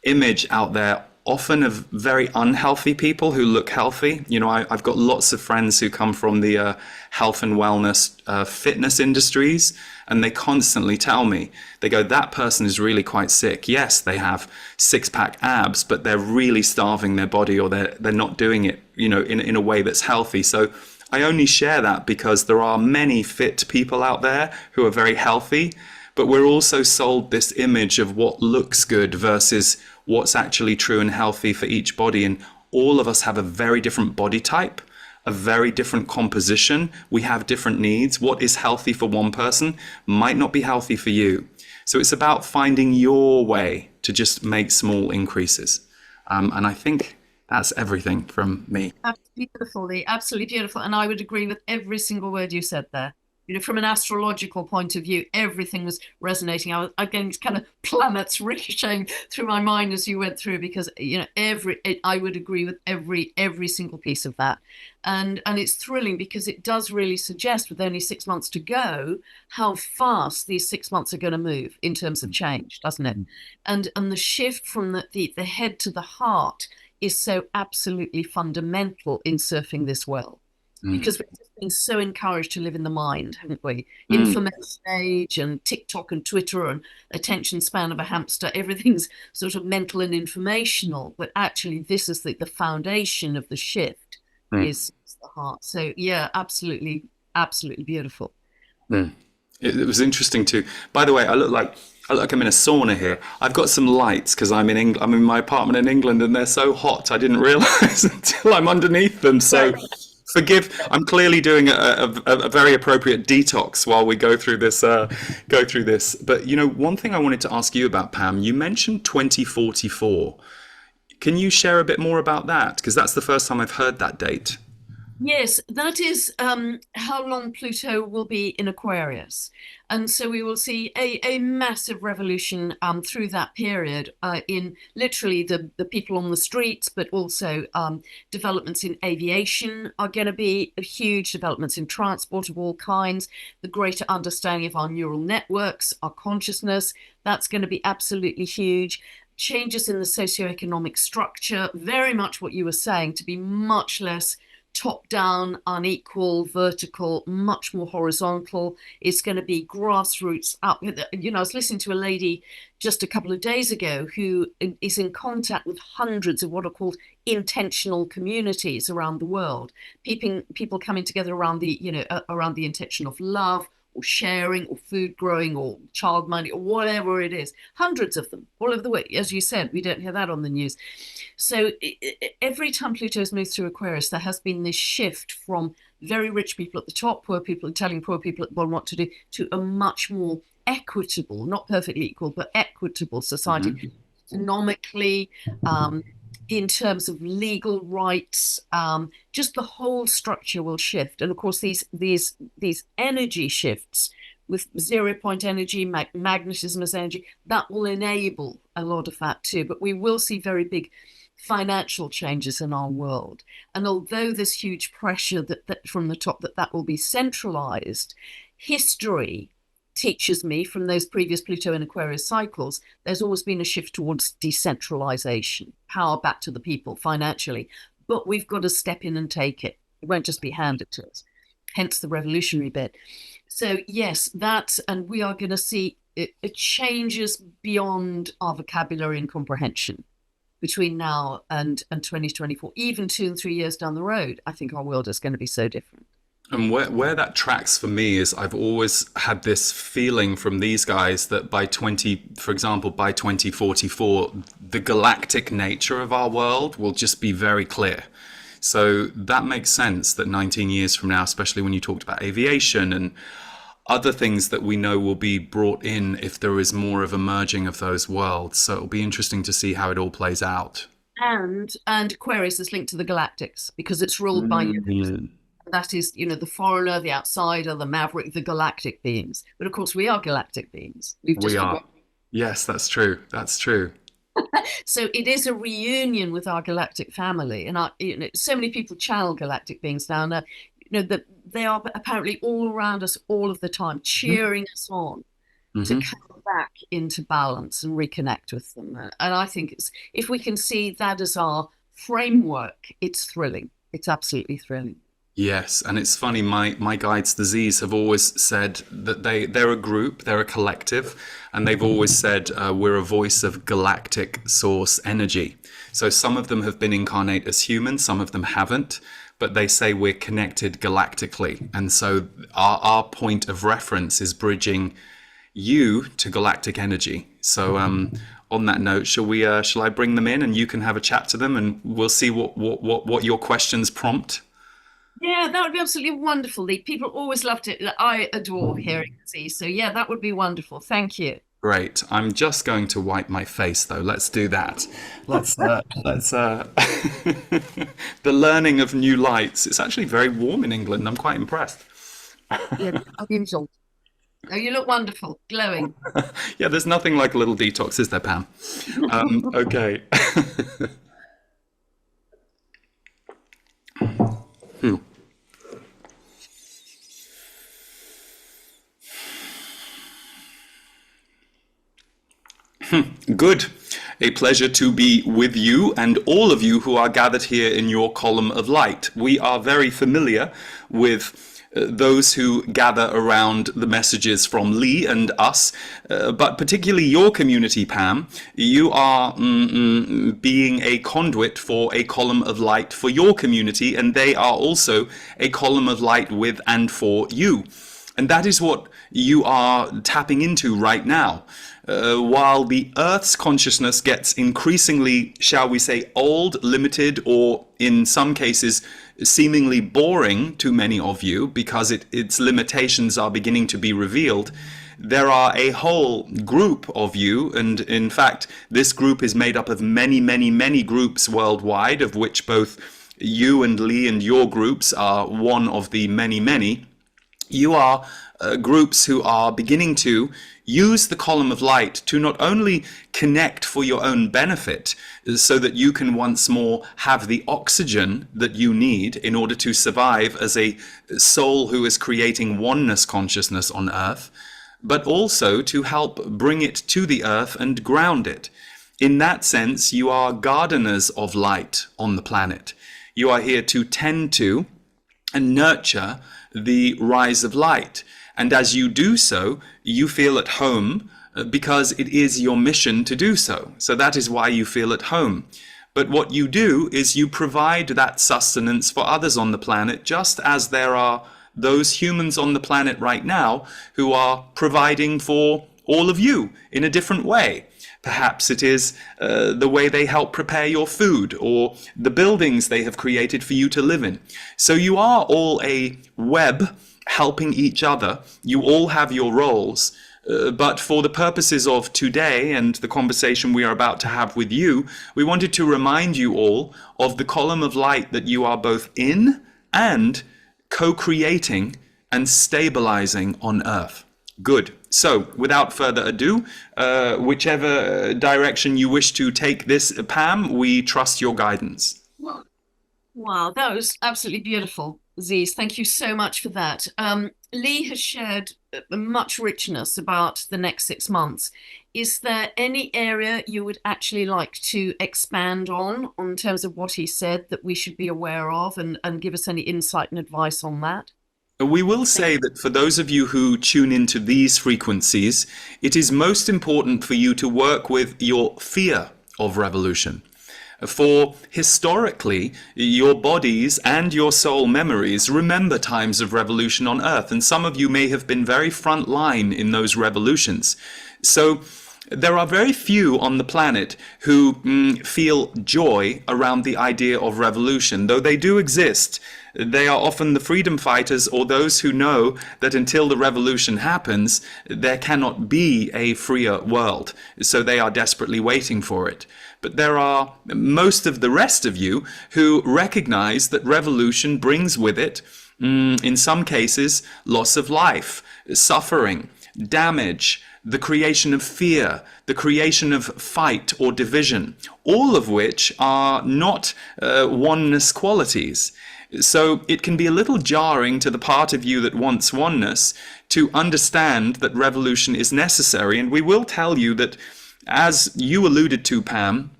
image out there, often of very unhealthy people who look healthy. You know, I've got lots of friends who come from the health and wellness fitness industries, and they constantly tell me, they go, that person is really quite sick. Yes, they have six-pack abs, but they're really starving their body, or they're not doing it, you know, in a way that's healthy. So I only share that because there are many fit people out there who are very healthy, but we're also sold this image of what looks good versus what's actually true and healthy for each body. And all of us have a very different body type, a very different composition. We have different needs. What is healthy for one person might not be healthy for you. So it's about finding your way to just make small increases. And I think that's everything from me. Beautifully, absolutely beautiful. And I would agree with every single word you said there. You know, from an astrological point of view, everything was resonating. I was again kind of planets ricocheting through my mind as you went through, because you know I would agree with every single piece of that, and it's thrilling because it does really suggest, with only 6 months to go, how fast these 6 months are going to move in terms of change, doesn't it? And the shift from the head to the heart is so absolutely fundamental in surfing this well. Because we've just been so encouraged to live in the mind, haven't we? Information age and TikTok and Twitter and attention span of a hamster, everything's sort of mental and informational. But actually, this is the foundation of the shift is the heart. So yeah, absolutely, absolutely beautiful. It was interesting too. By the way, I look like I'm in a sauna here. I've got some lights because I'm in England. I'm in my apartment in England, and they're so hot. I didn't realize until I'm underneath them. So. Forgive, I'm clearly doing a very appropriate detox while we go through this. But you know, one thing I wanted to ask you about, Pam, you mentioned 2044. Can you share a bit more about that? Because that's the first time I've heard that date. Yes, that is how long Pluto will be in Aquarius. And so we will see a massive revolution through that period in literally the people on the streets, but also developments in aviation are going to be huge, developments in transport of all kinds, the greater understanding of our neural networks, our consciousness, that's going to be absolutely huge. Changes in the socioeconomic structure, very much what you were saying, to be much less top-down, unequal, vertical, much more horizontal. It's going to be grassroots up. You know, I was listening to a lady just a couple of days ago who is in contact with hundreds of what are called intentional communities around the world. People coming together around around the intention of love, or sharing, or food growing, or child minding, or whatever it is. Hundreds of them all over the way. As you said, we don't hear that on the news. So every time Pluto has moved through Aquarius, there has been this shift from very rich people at the top, poor people telling poor people at the bottom what to do, to a much more equitable, not perfectly equal, but equitable society. Economically, in terms of legal rights, just the whole structure will shift. And of course, these energy shifts with 0 point energy, magnetism as energy, that will enable a lot of that too. But we will see very big financial changes in our world. And although there's huge pressure that from the top that will be centralized, history teaches me from those previous Pluto and Aquarius cycles, there's always been a shift towards decentralization, power back to the people financially. But we've got to step in and take it. It won't just be handed to us, hence the revolutionary bit. So yes, and we are going to see it changes beyond our vocabulary and comprehension between now and 2024, even 2 and 3 years down the road. I think our world is going to be so different. And where that tracks for me is I've always had this feeling from these guys that for example, by 2044, the galactic nature of our world will just be very clear. So that makes sense that 19 years from now, especially when you talked about aviation and other things that we know will be brought in if there is more of a merging of those worlds. So it'll be interesting to see how it all plays out. And Aquarius is linked to the Galactics because it's ruled by you. That is, the foreigner, the outsider, the maverick, the galactic beings. But of course, we are galactic beings. We are. Yes, that's true. That's true. So it is a reunion with our galactic family. And so many people channel galactic beings now. And, that they are apparently all around us all of the time, cheering us on to come back into balance and reconnect with them. And I think if we can see that as our framework, it's thrilling. It's absolutely thrilling. Yes, and it's funny, my guides, the Z's, have always said that they're a group, they're a collective, and they've always said we're a voice of galactic source energy. So some of them have been incarnate as humans, some of them haven't, but they say we're connected galactically. And so our point of reference is bridging you to galactic energy. So on that note, shall I bring them in and you can have a chat to them and we'll see what your questions prompt? Yeah, that would be absolutely wonderful. People always loved it. I adore hearing Z. So yeah, that would be wonderful. Thank you. Great. I'm just going to wipe my face though. Let's do that. Let's the learning of new lights. It's actually very warm in England. I'm quite impressed. Yeah, unusual. Oh, you look wonderful, glowing. Yeah, there's nothing like a little detox, is there, Pam? Okay. Good. A pleasure to be with you and all of you who are gathered here in your column of light. We are very familiar with those who gather around the messages from Lee and us, but particularly your community, Pam. You are being a conduit for a column of light for your community, and they are also a column of light with and for you. And that is what you are tapping into right now. While the Earth's consciousness gets increasingly, shall we say, old, limited, or in some cases seemingly boring to many of you because its limitations are beginning to be revealed, there are a whole group of you, and in fact this group is made up of many, many, many groups worldwide, of which both you and Lee and your groups are one of the many, many. You are groups who are beginning to use the column of light to not only connect for your own benefit so that you can once more have the oxygen that you need in order to survive as a soul who is creating oneness consciousness on Earth, but also to help bring it to the Earth and ground it. In that sense, you are gardeners of light on the planet. You are here to tend to and nurture the rise of light. And as you do so, you feel at home because it is your mission to do so. So that is why you feel at home. But what you do is you provide that sustenance for others on the planet, just as there are those humans on the planet right now who are providing for all of you in a different way. Perhaps it is the way they help prepare your food or the buildings they have created for you to live in. So you are all a web helping each other. You all have your roles. But for the purposes of today and the conversation we are about to have with you, we wanted to remind you all of the column of light that you are both in and co-creating and stabilizing on Earth. Good. So, without further ado, whichever direction you wish to take this, Pam, we trust your guidance. Wow, that was absolutely beautiful, Aziz. Thank you so much for that. Lee has shared much richness about the next 6 months. Is there any area you would actually like to expand on terms of what he said that we should be aware of, and give us any insight and advice on that? We will say that for those of you who tune into these frequencies, it is most important for you to work with your fear of revolution. For historically, your bodies and your soul memories remember times of revolution on Earth, and some of you may have been very front line in those revolutions. So there are very few on the planet who feel joy around the idea of revolution, though they do exist. They are often the freedom fighters or those who know that until the revolution happens, there cannot be a freer world. So they are desperately waiting for it. But there are most of the rest of you who recognize that revolution brings with it, in some cases, loss of life, suffering, damage, the creation of fear, the creation of fight or division, all of which are not oneness qualities. So it can be a little jarring to the part of you that wants oneness to understand that revolution is necessary. And we will tell you that, as you alluded to, Pam,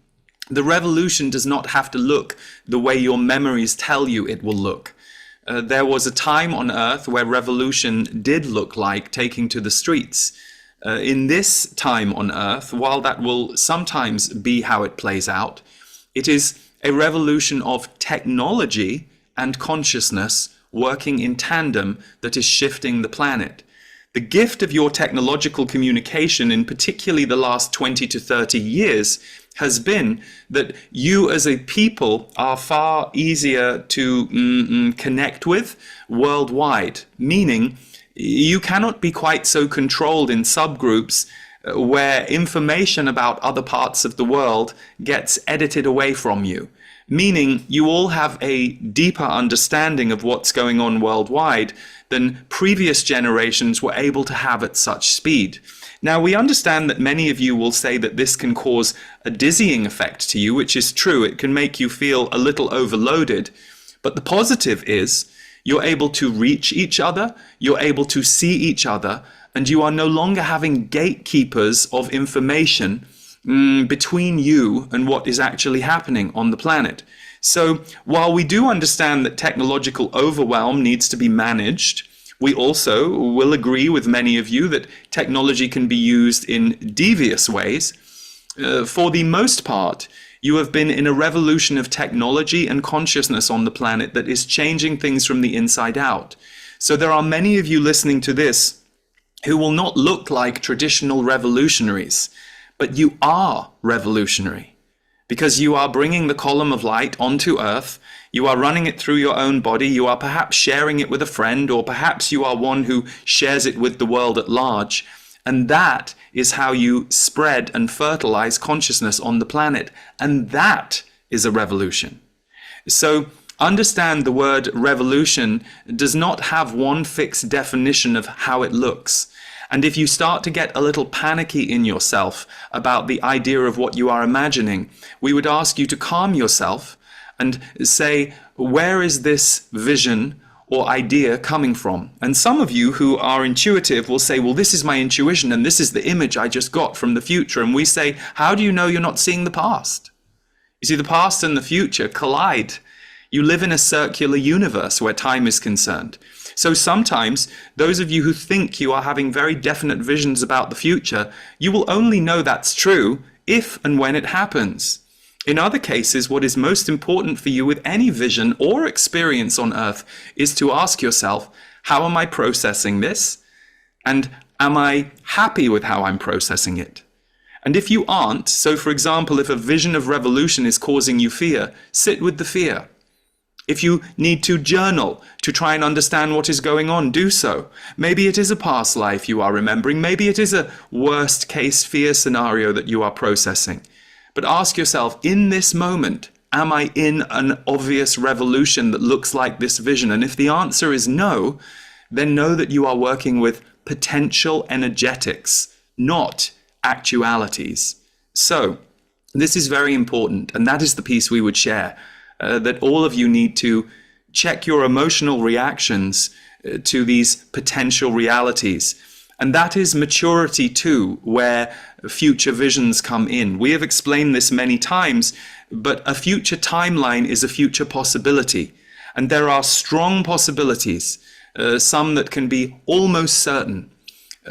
the revolution does not have to look the way your memories tell you it will look. There was a time on Earth where revolution did look like taking to the streets. In this time on Earth, while that will sometimes be how it plays out, it is a revolution of technology and consciousness working in tandem that is shifting the planet. The gift of your technological communication, in particularly the last 20 to 30 years, has been that you as a people are far easier to connect with worldwide, meaning you cannot be quite so controlled in subgroups where information about other parts of the world gets edited away from you. Meaning you all have a deeper understanding of what's going on worldwide than previous generations were able to have at such speed. Now, we understand that many of you will say that this can cause a dizzying effect to you, which is true. It can make you feel a little overloaded. But the positive is you're able to reach each other, you're able to see each other, and you are no longer having gatekeepers of information between you and what is actually happening on the planet. So while we do understand that technological overwhelm needs to be managed, we also will agree with many of you that technology can be used in devious ways. For the most part, you have been in a revolution of technology and consciousness on the planet that is changing things from the inside out. So there are many of you listening to this who will not look like traditional revolutionaries, but you are revolutionary because you are bringing the column of light onto Earth. You are running it through your own body. You are perhaps sharing it with a friend, or perhaps you are one who shares it with the world at large. And that is how you spread and fertilize consciousness on the planet. And that is a revolution. So understand the word revolution does not have one fixed definition of how it looks. And if you start to get a little panicky in yourself about the idea of what you are imagining, we would ask you to calm yourself and say, where is this vision or idea coming from? And some of you who are intuitive will say, well, this is my intuition and this is the image I just got from the future. And we say, how do you know you're not seeing the past? You see, the past and the future collide. You live in a circular universe where time is concerned. So sometimes those of you who think you are having very definite visions about the future, you will only know that's true if and when it happens. In other cases, what is most important for you with any vision or experience on Earth is to ask yourself, how am I processing this? And am I happy with how I'm processing it? And if you aren't, so for example, if a vision of revolution is causing you fear, sit with the fear. If you need to journal to try and understand what is going on, do so. Maybe it is a past life you are remembering. Maybe it is a worst case fear scenario that you are processing. But ask yourself, in this moment, am I in an obvious revolution that looks like this vision? And if the answer is no, then know that you are working with potential energetics, not actualities. So, this is very important, and that is the piece we would share, that all of you need to check your emotional reactions to these potential realities. And that is maturity too, where future visions come in. We have explained this many times, but a future timeline is a future possibility. And there are strong possibilities, some that can be almost certain.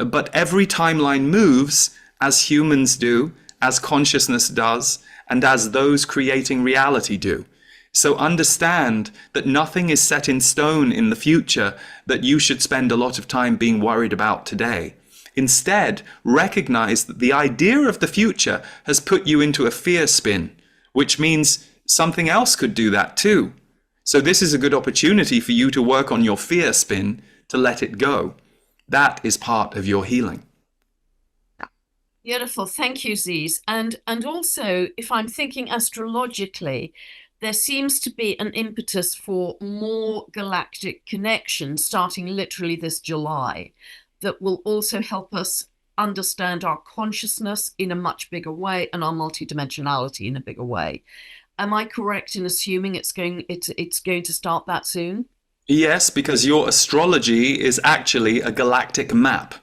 But every timeline moves as humans do, as consciousness does, and as those creating reality do. So understand that nothing is set in stone in the future that you should spend a lot of time being worried about today. Instead, recognize that the idea of the future has put you into a fear spin, which means something else could do that too. So this is a good opportunity for you to work on your fear spin, to let it go. That is part of your healing. Beautiful. Thank you, Ziz. And also, if I'm thinking astrologically, there seems to be an impetus for more galactic connections starting literally this July that will also help us understand our consciousness in a much bigger way and our multidimensionality in a bigger way. Am I correct in assuming it's going to start that soon? Yes, because your astrology is actually a galactic map.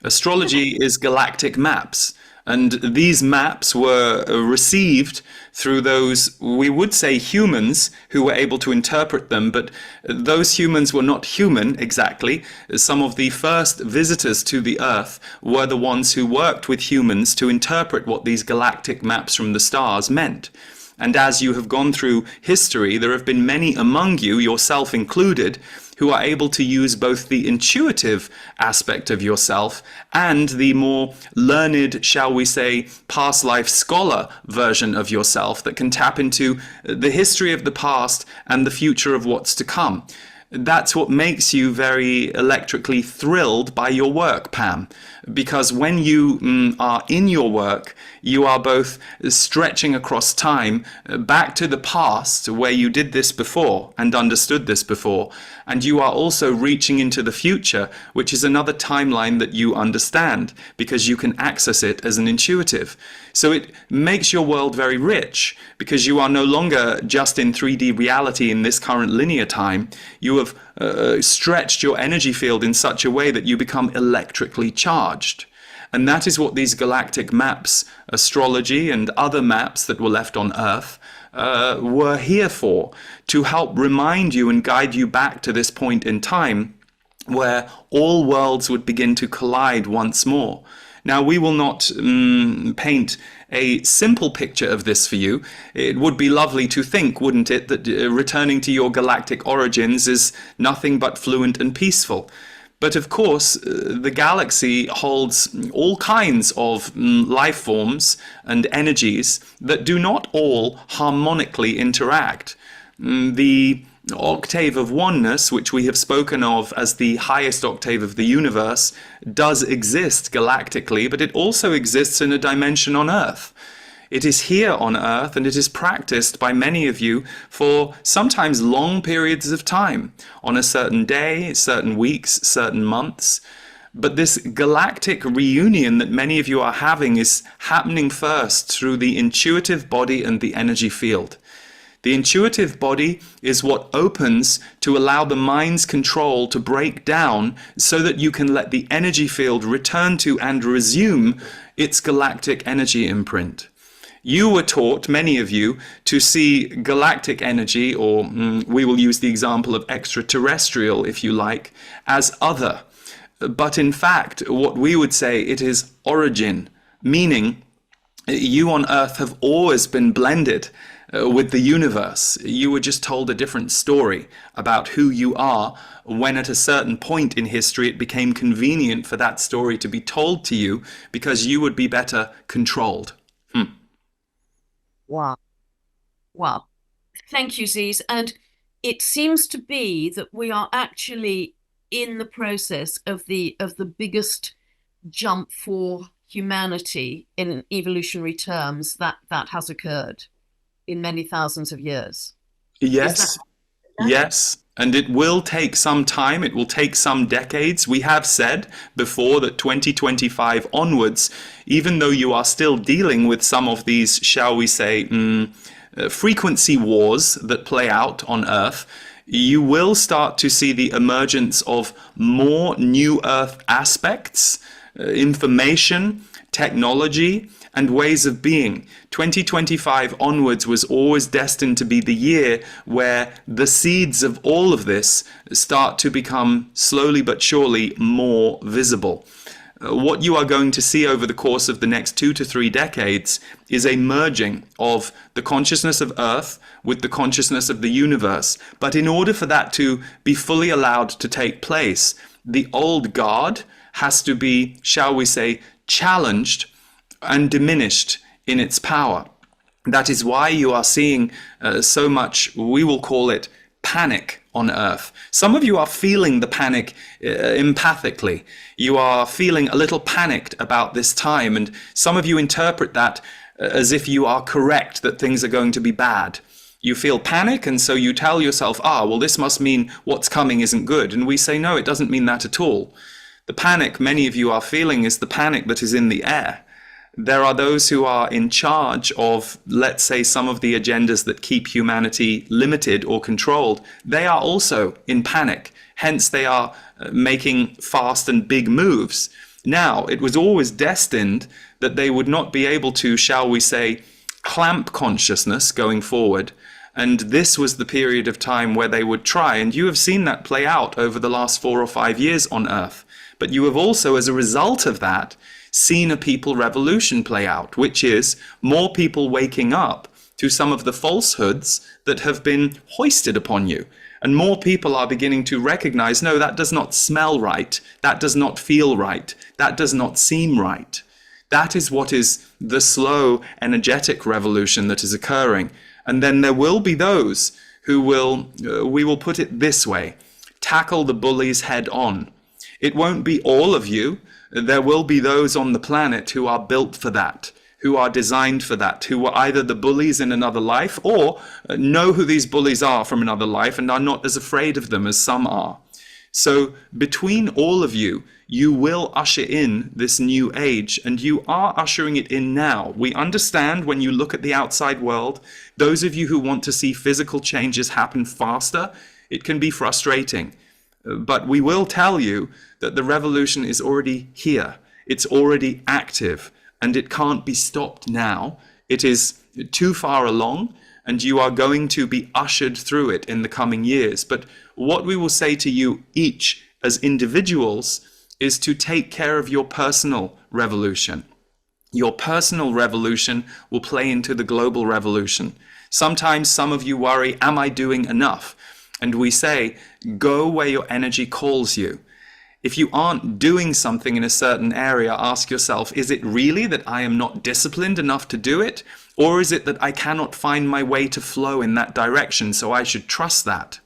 Astrology is galactic maps. And these maps were received through those, we would say, humans who were able to interpret them, but those humans were not human exactly. Some of the first visitors to the Earth were the ones who worked with humans to interpret what these galactic maps from the stars meant. And as you have gone through history, there have been many among you, yourself included, who are able to use both the intuitive aspect of yourself and the more learned, shall we say, past life scholar version of yourself that can tap into the history of the past and the future of what's to come. That's what makes you very electrically thrilled by your work, Pam, because when you are in your work, you are both stretching across time back to the past where you did this before and understood this before, and you are also reaching into the future, which is another timeline that you understand because you can access it as an intuitive. So it makes your world very rich because you are no longer just in 3D reality in this current linear time. You have stretched your energy field in such a way that you become electrically charged. And that is what these galactic maps, astrology and other maps that were left on Earth, were here for, to help remind you and guide you back to this point in time where all worlds would begin to collide once more. Now, we will not paint a simple picture of this for you. It would be lovely to think, wouldn't it, that returning to your galactic origins is nothing but fluent and peaceful. But of course, the galaxy holds all kinds of life forms and energies that do not all harmonically interact. The octave of oneness, which we have spoken of as the highest octave of the universe, does exist galactically, but it also exists in a dimension on Earth. It is here on Earth, and it is practiced by many of you for sometimes long periods of time, on a certain day, certain weeks, certain months. But this galactic reunion that many of you are having is happening first through the intuitive body and the energy field. The intuitive body is what opens to allow the mind's control to break down so that you can let the energy field return to and resume its galactic energy imprint. You were taught, many of you, to see galactic energy, or we will use the example of extraterrestrial, if you like, as other. But in fact, what we would say, it is origin, meaning you on Earth have always been blended with the universe. You were just told a different story about who you are when at a certain point in history it became convenient for that story to be told to you because you would be better controlled. Wow. Wow. Thank you, Ziz. And it seems to be that we are actually in the process of the biggest jump for humanity in evolutionary terms that has occurred in many thousands of years. Yes, yes. And it will take some time, it will take some decades. We have said before that 2025 onwards, even though you are still dealing with some of these, shall we say, frequency wars that play out on Earth, you will start to see the emergence of more new Earth aspects, information, technology, and ways of being. 2025 onwards was always destined to be the year where the seeds of all of this start to become slowly but surely more visible. What you are going to see over the course of the next 2 to 3 decades is a merging of the consciousness of Earth with the consciousness of the universe. But in order for that to be fully allowed to take place, the old guard has to be, shall we say, challenged and diminished in its power. That is why you are seeing so much, we will call it panic on Earth. Some of you are feeling the panic empathically. You are feeling a little panicked about this time, and some of you interpret that as if you are correct that things are going to be bad. You feel panic, and so you tell yourself, well, this must mean what's coming isn't good. And we say, no, it doesn't mean that at all. The panic many of you are feeling is the panic that is in the air. There are those who are in charge of, let's say, some of the agendas that keep humanity limited or controlled. They are also in panic. Hence, they are making fast and big moves. Now, it was always destined that they would not be able to, shall we say, clamp consciousness going forward. And this was the period of time where they would try. And you have seen that play out over the last 4 or 5 years on Earth. But you have also, as a result of that, seen a people revolution play out, which is more people waking up to some of the falsehoods that have been hoisted upon you. And more people are beginning to recognize, no, that does not smell right. That does not feel right. That does not seem right. That is what is the slow, energetic revolution that is occurring. And then there will be those who will, we will put it this way, tackle the bullies head on. It won't be all of you. There will be those on the planet who are built for that, who are designed for that, who are either the bullies in another life or know who these bullies are from another life and are not as afraid of them as some are. So between all of you, you will usher in this new age, and you are ushering it in now. We understand when you look at the outside world, those of you who want to see physical changes happen faster, it can be frustrating. But we will tell you that the revolution is already here. It's already active, and it can't be stopped now. It is too far along, and you are going to be ushered through it in the coming years. But what we will say to you each as individuals is to take care of your personal revolution. Your personal revolution will play into the global revolution. Sometimes some of you worry, am I doing enough? And we say, go where your energy calls you. If you aren't doing something in a certain area, ask yourself, is it really that I am not disciplined enough to do it? Or is it that I cannot find my way to flow in that direction, so I should trust that?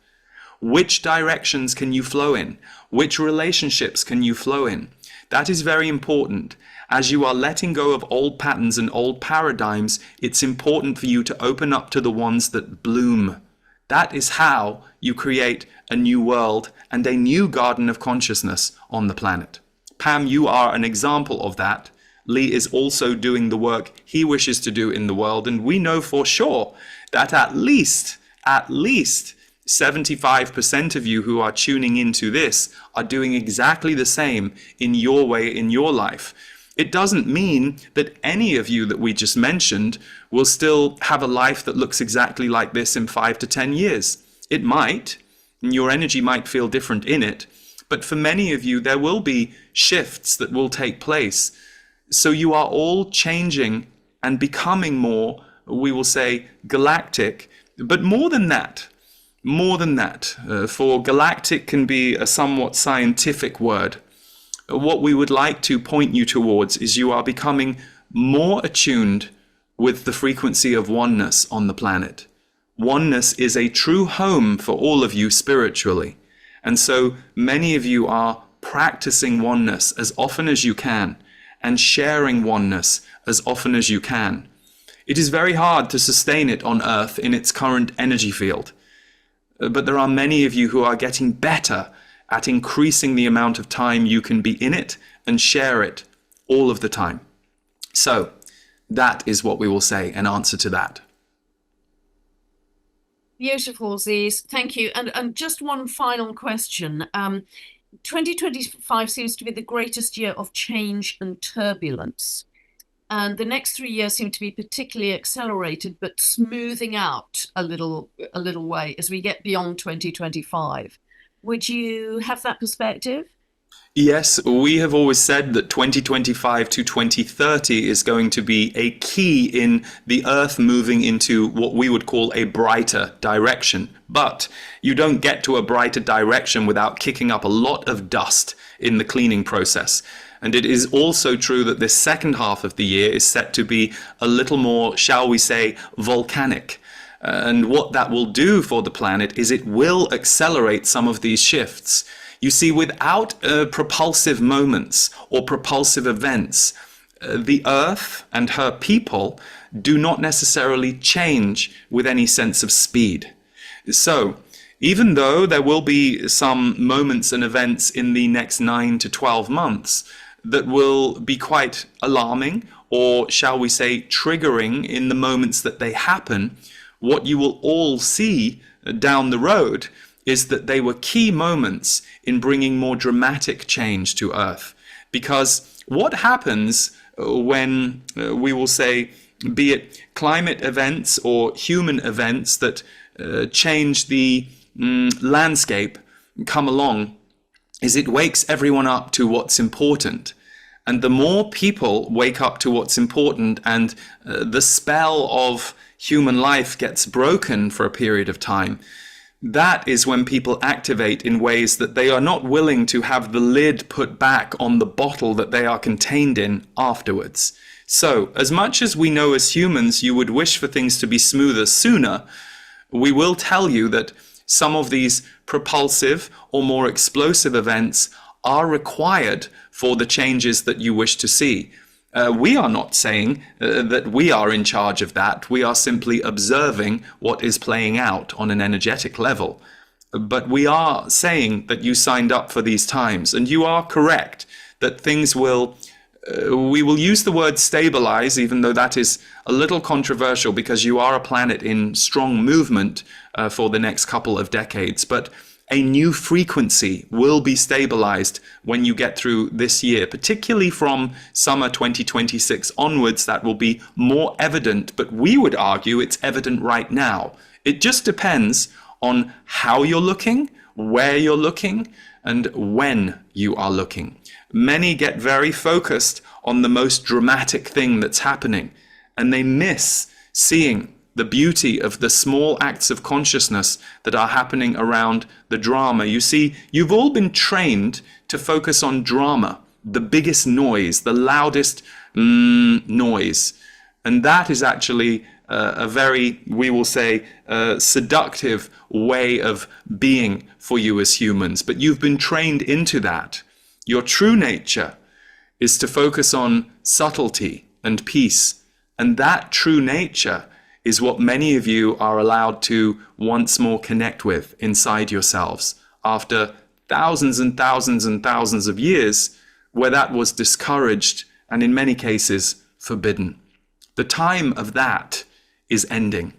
Which directions can you flow in? Which relationships can you flow in? That is very important. As you are letting go of old patterns and old paradigms, it's important for you to open up to the ones that bloom. That is how you create a new world and a new garden of consciousness on the planet. Pam, you are an example of that. Lee is also doing the work he wishes to do in the world, and we know for sure that at least 75% of you who are tuning into this are doing exactly the same in your way, in your life. It doesn't mean that any of you that we just mentioned will still have a life that looks exactly like this in 5 to 10 years. It might, and your energy might feel different in it, but for many of you, there will be shifts that will take place. So you are all changing and becoming more, we will say, galactic, but more than that, for galactic can be a somewhat scientific word. What we would like to point you towards is you are becoming more attuned with the frequency of oneness on the planet. Oneness is a true home for all of you spiritually. And so many of you are practicing oneness as often as you can and sharing oneness as often as you can. It is very hard to sustain it on Earth in its current energy field. but there are many of you who are getting better at increasing the amount of time you can be in it and share it all of the time. So that is what we will say in answer to that. Beautiful, Ziz. Thank you. And just one final question. 2025 seems to be the greatest year of change and turbulence. And the next 3 years seem to be particularly accelerated, but smoothing out a little way as we get beyond 2025. Would you have that perspective? Yes, we have always said that 2025 to 2030 is going to be a key in the Earth moving into what we would call a brighter direction. But you don't get to a brighter direction without kicking up a lot of dust in the cleaning process. And it is also true that this second half of the year is set to be a little more, shall we say, volcanic. And what that will do for the planet is it will accelerate some of these shifts. You see, without propulsive moments or propulsive events, the Earth and her people do not necessarily change with any sense of speed. So, even though there will be some moments and events in the next 9 to 12 months that will be quite alarming, or shall we say triggering in the moments that they happen, what you will all see down the road is that they were key moments in bringing more dramatic change to Earth. Because what happens when we will say, be it climate events or human events that change the landscape come along, is it wakes everyone up to what's important. And the more people wake up to what's important and the spell of human life gets broken for a period of time, that is when people activate in ways that they are not willing to have the lid put back on the bottle that they are contained in afterwards. So, as much as we know as humans you would wish for things to be smoother sooner, we will tell you that some of these propulsive or more explosive events are required for the changes that you wish to see. We are not saying that we are in charge of that. We are simply observing what is playing out on an energetic level. But we are saying that you signed up for these times, and you are correct that things will, we will use the word stabilize, even though that is a little controversial because you are a planet in strong movement for the next couple of decades. But a new frequency will be stabilized when you get through this year, particularly from summer 2026 onwards. That will be more evident, but we would argue it's evident right now. It just depends on how you're looking, where you're looking, and when you are looking. Many get very focused on the most dramatic thing that's happening, and they miss seeing the beauty of the small acts of consciousness that are happening around the drama. You see, you've all been trained to focus on drama, the biggest noise, the loudest noise. And that is actually a very, we will say, seductive way of being for you as humans. But you've been trained into that. Your true nature is to focus on subtlety and peace. And that true nature is what many of you are allowed to once more connect with inside yourselves after thousands and thousands and thousands of years where that was discouraged and in many cases forbidden. The time of that is ending.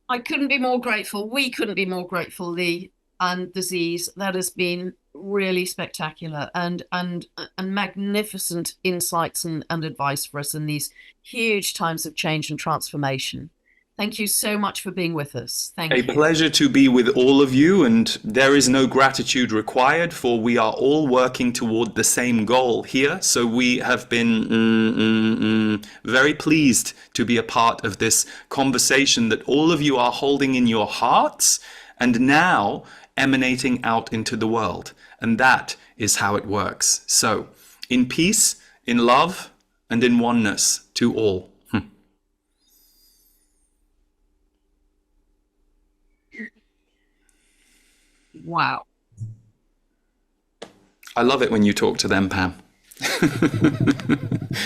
I couldn't be more grateful. We couldn't be more grateful, Lee and the Z's. That has been really spectacular and magnificent insights and advice for us in these huge times of change and transformation. Thank you so much for being with us. Thank you. A pleasure to be with all of you, and there is no gratitude required, for we are all working toward the same goal here. So we have been very pleased to be a part of this conversation that all of you are holding in your hearts and now emanating out into the world. And that is how it works. So, in peace, in love, and in oneness to all. Wow. I love it when you talk to them, Pam.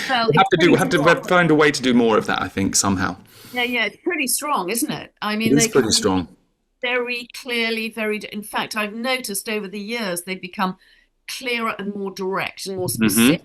Well, We'll it's have to do, pretty we'll have to strong. find a way to do more of that, I think, somehow. Yeah, it's pretty strong, isn't it? I It mean, is they pretty come strong. very clearly, in fact, I've noticed over the years they've become clearer and more direct and more Hmm. specific.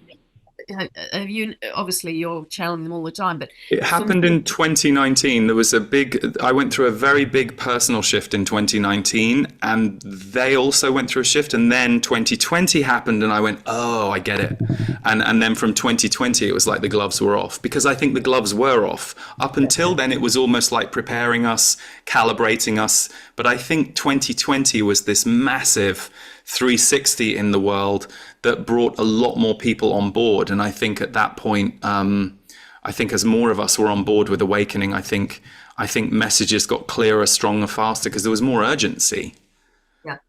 You obviously you're channeling them all the time, but It for happened me, in 2019. There was I went through a very big personal shift in 2019, and they also went through a shift. And then 2020 happened, and I went, oh, I get it. And then from 2020, it was like the gloves were off, because I think the gloves were off. Up until then, it was almost like preparing us, calibrating us. But I think 2020 was this massive 360 in the world that brought a lot more people on board. And I think at that point, I think as more of us were on board with awakening, I think messages got clearer, stronger, faster, because there was more urgency.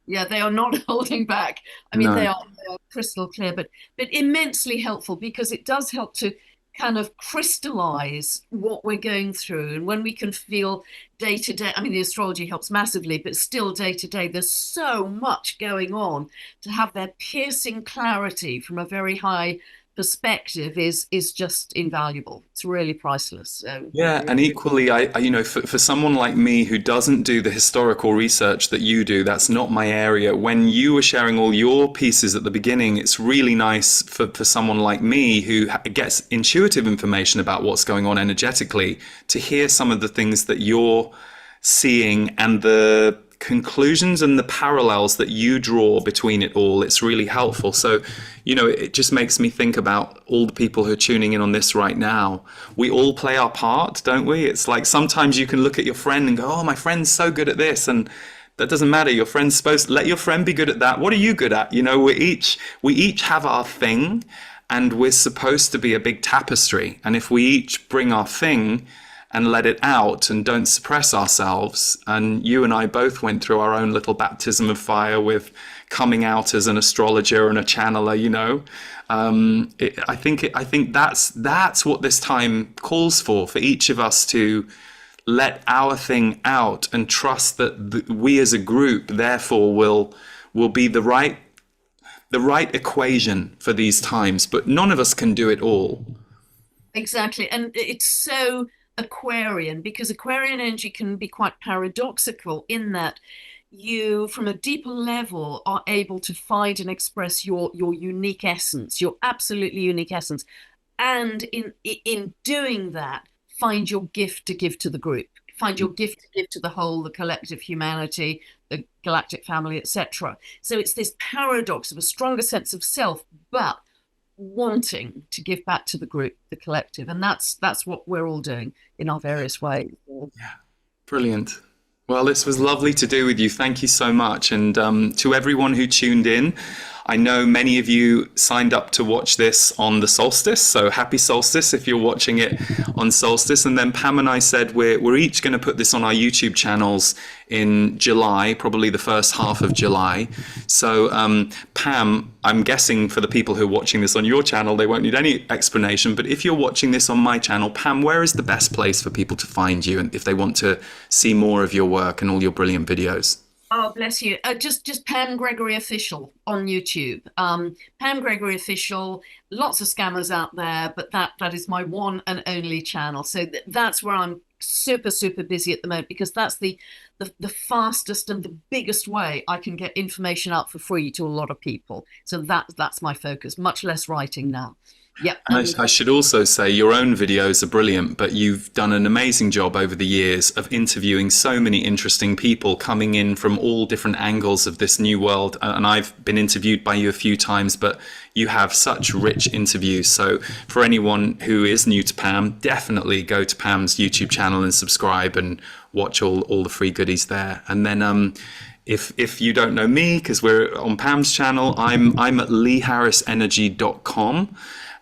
yeah, they are not holding back. I mean, No. they are crystal clear, but immensely helpful because it does help to kind of crystallize what we're going through. And when we can feel day to day, I mean, the astrology helps massively, but still day to day, there's so much going on. To have that piercing clarity from a very high perspective is just invaluable. It's really priceless. So Yeah, and equally, for someone like me who doesn't do the historical research that you do, that's not my area. When you were sharing all your pieces at the beginning, it's really nice for someone like me who gets intuitive information about what's going on energetically to hear some of the things that you're seeing and the conclusions and the parallels that you draw between it all. It's really helpful. So, it just makes me think about all the people who are tuning in on this right now. We all play our part, don't we? It's like sometimes you can look at your friend and go, oh, my friend's so good at this. And that doesn't matter. Your friend's supposed to let your friend be good at that. What are you good at? We each have our thing, and we're supposed to be a big tapestry. And if we each bring our thing and let it out and don't suppress ourselves. And you and I both went through our own little baptism of fire with coming out as an astrologer and a channeler. I think that's what this time calls for each of us to let our thing out and trust that we as a group, therefore, will be the right equation for these times. But none of us can do it all. exactly. And it's so Aquarian because Aquarian energy can be quite paradoxical in that you, from a deeper level, are able to find and express your unique essence, your absolutely unique essence. And in doing that, find your gift to give to the group, find your gift to give to the whole, the collective humanity, the galactic family, etc. So it's this paradox of a stronger sense of self, but wanting to give back to the group, the collective, and that's what we're all doing in our various ways. Brilliant. Well, this was lovely to do with you. Thank you so much. And to everyone who tuned in, I know many of you signed up to watch this on the solstice. So happy solstice if you're watching it on solstice. And then Pam and I said we're each going to put this on our YouTube channels in July, probably the first half of July. So Pam, I'm guessing for the people who are watching this on your channel, they won't need any explanation. But if you're watching this on my channel, Pam, where is the best place for people to find you and if they want to see more of your work and all your brilliant videos? Oh, bless you. Just Pam Gregory Official on YouTube. Pam Gregory Official. Lots of scammers out there, but that is my one and only channel. So that's where I'm super super busy at the moment because that's the fastest and the biggest way I can get information out for free to a lot of people. So that's my focus. Much less writing now. Yep. And I should also say your own videos are brilliant, but you've done an amazing job over the years of interviewing so many interesting people coming in from all different angles of this new world. And I've been interviewed by you a few times, but you have such rich interviews. So for anyone who is new to Pam, definitely go to Pam's YouTube channel and subscribe and watch all the free goodies there. And then if you don't know me, because we're on Pam's channel, I'm at leeharrisenergy.com.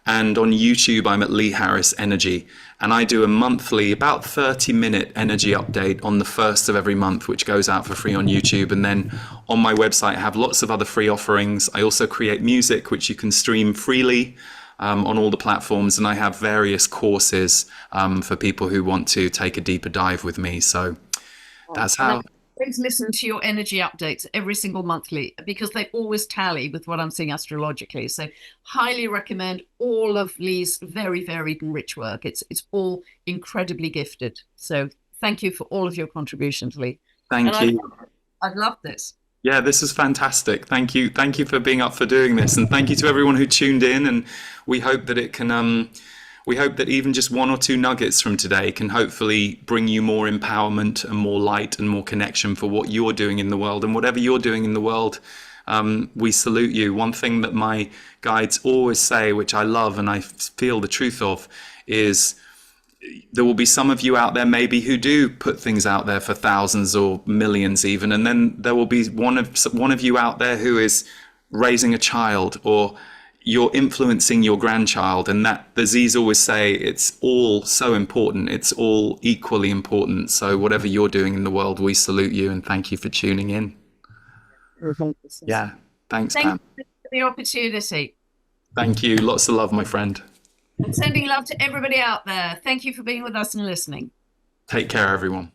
And on YouTube, I'm at Lee Harris Energy. And I do a monthly, about 30-minute energy update on the first of every month, which goes out for free on YouTube. And then on my website, I have lots of other free offerings. I also create music, which you can stream freely on all the platforms. And I have various courses for people who want to take a deeper dive with me. So that's how. always listen to your energy updates every single monthly because they always tally with what I'm seeing astrologically. So highly recommend all of Lee's very varied and rich work. It's all incredibly gifted. So thank you for all of your contributions, Lee. Thank And you. I love this. Yeah, this is fantastic. Thank you. Thank you for being up for doing this. And thank you to everyone who tuned in. And we hope that it can, we hope that even just one or two nuggets from today can hopefully bring you more empowerment and more light and more connection for what you're doing in the world. And whatever you're doing in the world, we salute you. One thing that my guides always say, which I love and I feel the truth of, is there will be some of you out there maybe who do put things out there for thousands or millions even, and then there will be one of you out there who is raising a child, or you're influencing your grandchild, and that, as Z's always say, it's all so important. It's all equally important. So whatever you're doing in the world, we salute you and thank you for tuning in. Yeah, thanks, Pam. Thank you for the opportunity. Thank you. Lots of love, my friend. And sending love to everybody out there. Thank you for being with us and listening. Take care, everyone.